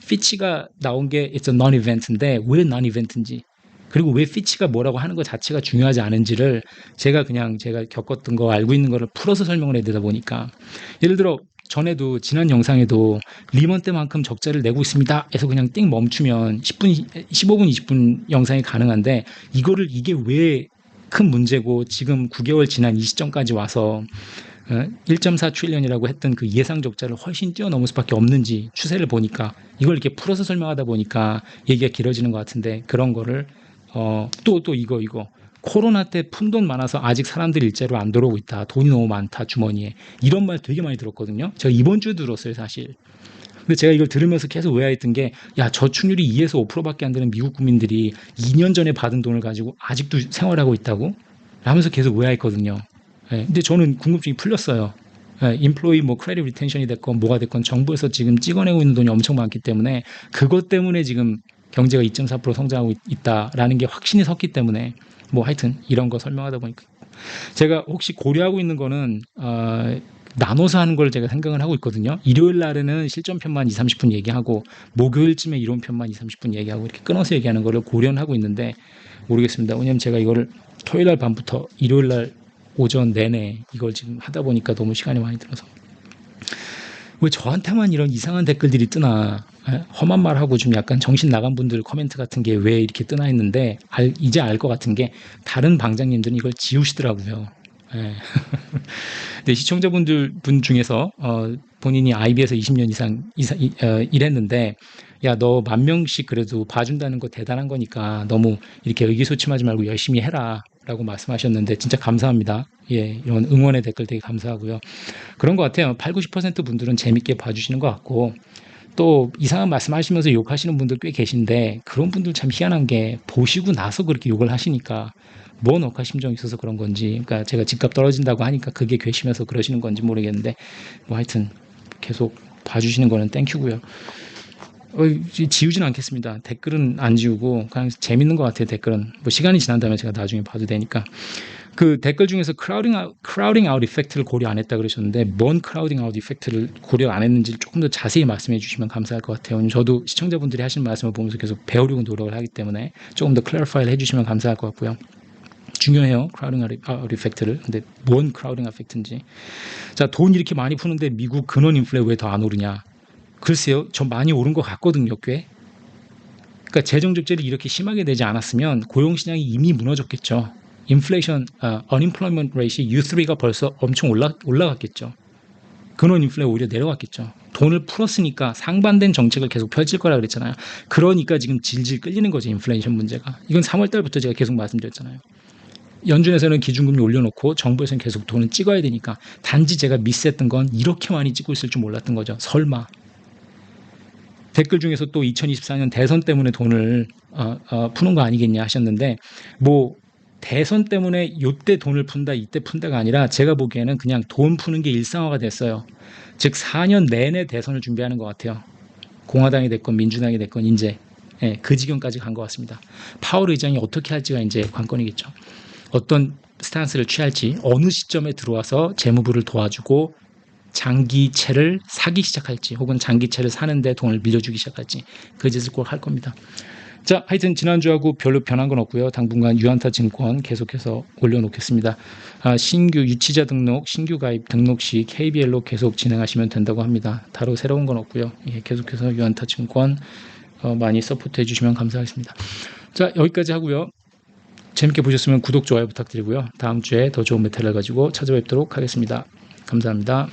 피치가 나온 게 it's a non-event인데 왜 non-event인지 그리고 왜 피치가 뭐라고 하는 것 자체가 중요하지 않은지를 제가 겪었던 거 알고 있는 거를 풀어서 설명을 해드리다 보니까 예를 들어 전에도 지난 영상에도 리먼 때만큼 적자를 내고 있습니다 해서 그냥 띵 멈추면 15분 20분 영상이 가능한데 이게 왜 큰 문제고 지금 9개월 지난 이 시점까지 와서 1.4 트릴리언이라고 했던 그 예상 적자를 훨씬 뛰어넘을 수밖에 없는지 추세를 보니까 이걸 이렇게 풀어서 설명하다 보니까 얘기가 길어지는 것 같은데 그런 거를 또 이거 코로나 때 푼돈 많아서 아직 사람들이 일자리로 안 들어오고 있다. 돈이 너무 많다 주머니에. 이런 말 되게 많이 들었거든요. 제가 이번 주에 들었어요 사실. 근데 제가 이걸 들으면서 계속 의아했던 게 야 저축률이 2에서 5%밖에 안 되는 미국 국민들이 2년 전에 받은 돈을 가지고 아직도 생활하고 있다고? 라면서 계속 의아했거든요. 근데 저는 궁금증이 풀렸어요. 인플로이 뭐 크레딧 리텐션이 됐건 뭐가 됐건 정부에서 지금 찍어내고 있는 돈이 엄청 많기 때문에 그것 때문에 지금 경제가 2.4% 성장하고 있다라는 게 확신이 섰기 때문에 뭐 하여튼 이런 거 설명하다 보니까 제가 혹시 고려하고 있는 거는 나눠서 하는 걸 제가 생각을 하고 있거든요. 일요일 날에는 실전편만 2, 30분 얘기하고 목요일쯤에 이론편만 2, 30분 얘기하고 이렇게 끊어서 얘기하는 거를 고려는 하고 있는데 모르겠습니다. 왜냐면 제가 이거를 토요일 날 밤부터 일요일 날 오전 내내 이걸 지금 하다 보니까 너무 시간이 많이 들어서 왜 저한테만 이런 이상한 댓글들이 뜨나 험한 말하고 좀 약간 정신 나간 분들 코멘트 같은 게 왜 이렇게 뜨나 했는데 이제 알 것 같은 게 다른 방장님들은 이걸 지우시더라고요. 근데 시청자분들 중에서 본인이 IB에서 20년 이상 일했는데 야, 너 10,000명씩 그래도 봐준다는 거 대단한 거니까 너무 이렇게 의기소침하지 말고 열심히 해라. 라고 말씀하셨는데 진짜 감사합니다. 예, 이런 응원의 댓글 되게 감사하고요. 그런 것 같아요. 8, 90% 분들은 재밌게 봐주시는 것 같고 또 이상한 말씀하시면서 욕하시는 분들 꽤 계신데 그런 분들 참 희한한 게 보시고 나서 그렇게 욕을 하시니까 뭔 억하심정이 있어서 그런 건지 그러니까 제가 집값 떨어진다고 하니까 그게 괘씸해서 그러시는 건지 모르겠는데 뭐 하여튼 계속 봐주시는 거는 땡큐고요. 지우지는 않겠습니다. 댓글은 안 지우고 그냥 재밌는 것 같아요. 댓글은 뭐 시간이 지난 다음에 제가 나중에 봐도 되니까. 그 댓글 중에서 크라우딩 아웃 이펙트를 고려 안 했다 그러셨는데 뭔 크라우딩 아웃 이펙트를 고려 안 했는지 조금 더 자세히 말씀해 주시면 감사할 것 같아요. 저도 시청자분들이 하시는 말씀을 보면서 계속 배우려고 노력을 하기 때문에 조금 더 클래리파이를 해주시면 감사할 것 같고요. 중요해요. 크라우딩 아웃 이펙트를. 근데 뭔 크라우딩 이펙트인지. 자, 돈 이렇게 많이 푸는데 미국 근원 인플레 왜 더 안 오르냐? 글쎄요. 저 많이 오른 것 같거든요. 꽤. 그러니까 재정 적자를 이렇게 심하게 되지 않았으면 고용 시장이 이미 무너졌겠죠. 인플레이션, unemployment rate이 U3가 벌써 엄청 올라갔겠죠. 근원 인플레 오히려 내려갔겠죠. 돈을 풀었으니까 상반된 정책을 계속 펼칠 거라 그랬잖아요. 그러니까 지금 질질 끌리는 거죠. 인플레이션 문제가. 이건 3월 달부터 제가 계속 말씀드렸잖아요. 연준에서는 기준금리 올려놓고 정부에서는 계속 돈을 찍어야 되니까 단지 제가 미스했던 건 이렇게 많이 찍고 있을 줄 몰랐던 거죠. 설마. 댓글 중에서 또 2024년 대선 때문에 돈을 푸는 거 아니겠냐 하셨는데 뭐 대선 때문에 요때 돈을 푼다 이때 푼다가 아니라 제가 보기에는 그냥 돈 푸는 게 일상화가 됐어요. 즉 4년 내내 대선을 준비하는 것 같아요. 공화당이 됐건 민주당이 됐건 이제 예, 그 지경까지 간 것 같습니다. 파월 의장이 어떻게 할지가 이제 관건이겠죠. 어떤 스탠스를 취할지 어느 시점에 들어와서 재무부를 도와주고 장기채를 사기 시작할지 혹은 장기채를 사는데 돈을 밀려주기 시작할지 그 짓을 꼭 할 겁니다. 자, 하여튼 지난주하고 별로 변한 건 없고요. 당분간 유한타 증권 계속해서 올려놓겠습니다. 신규 유치자 등록, 신규 가입 등록 시 KBL로 계속 진행하시면 된다고 합니다. 다로 새로운 건 없고요. 예, 계속해서 유한타 증권 많이 서포트 해주시면 감사하겠습니다. 자, 여기까지 하고요. 재밌게 보셨으면 구독, 좋아요 부탁드리고요. 다음 주에 더 좋은 메탈을 가지고 찾아뵙도록 하겠습니다. 감사합니다.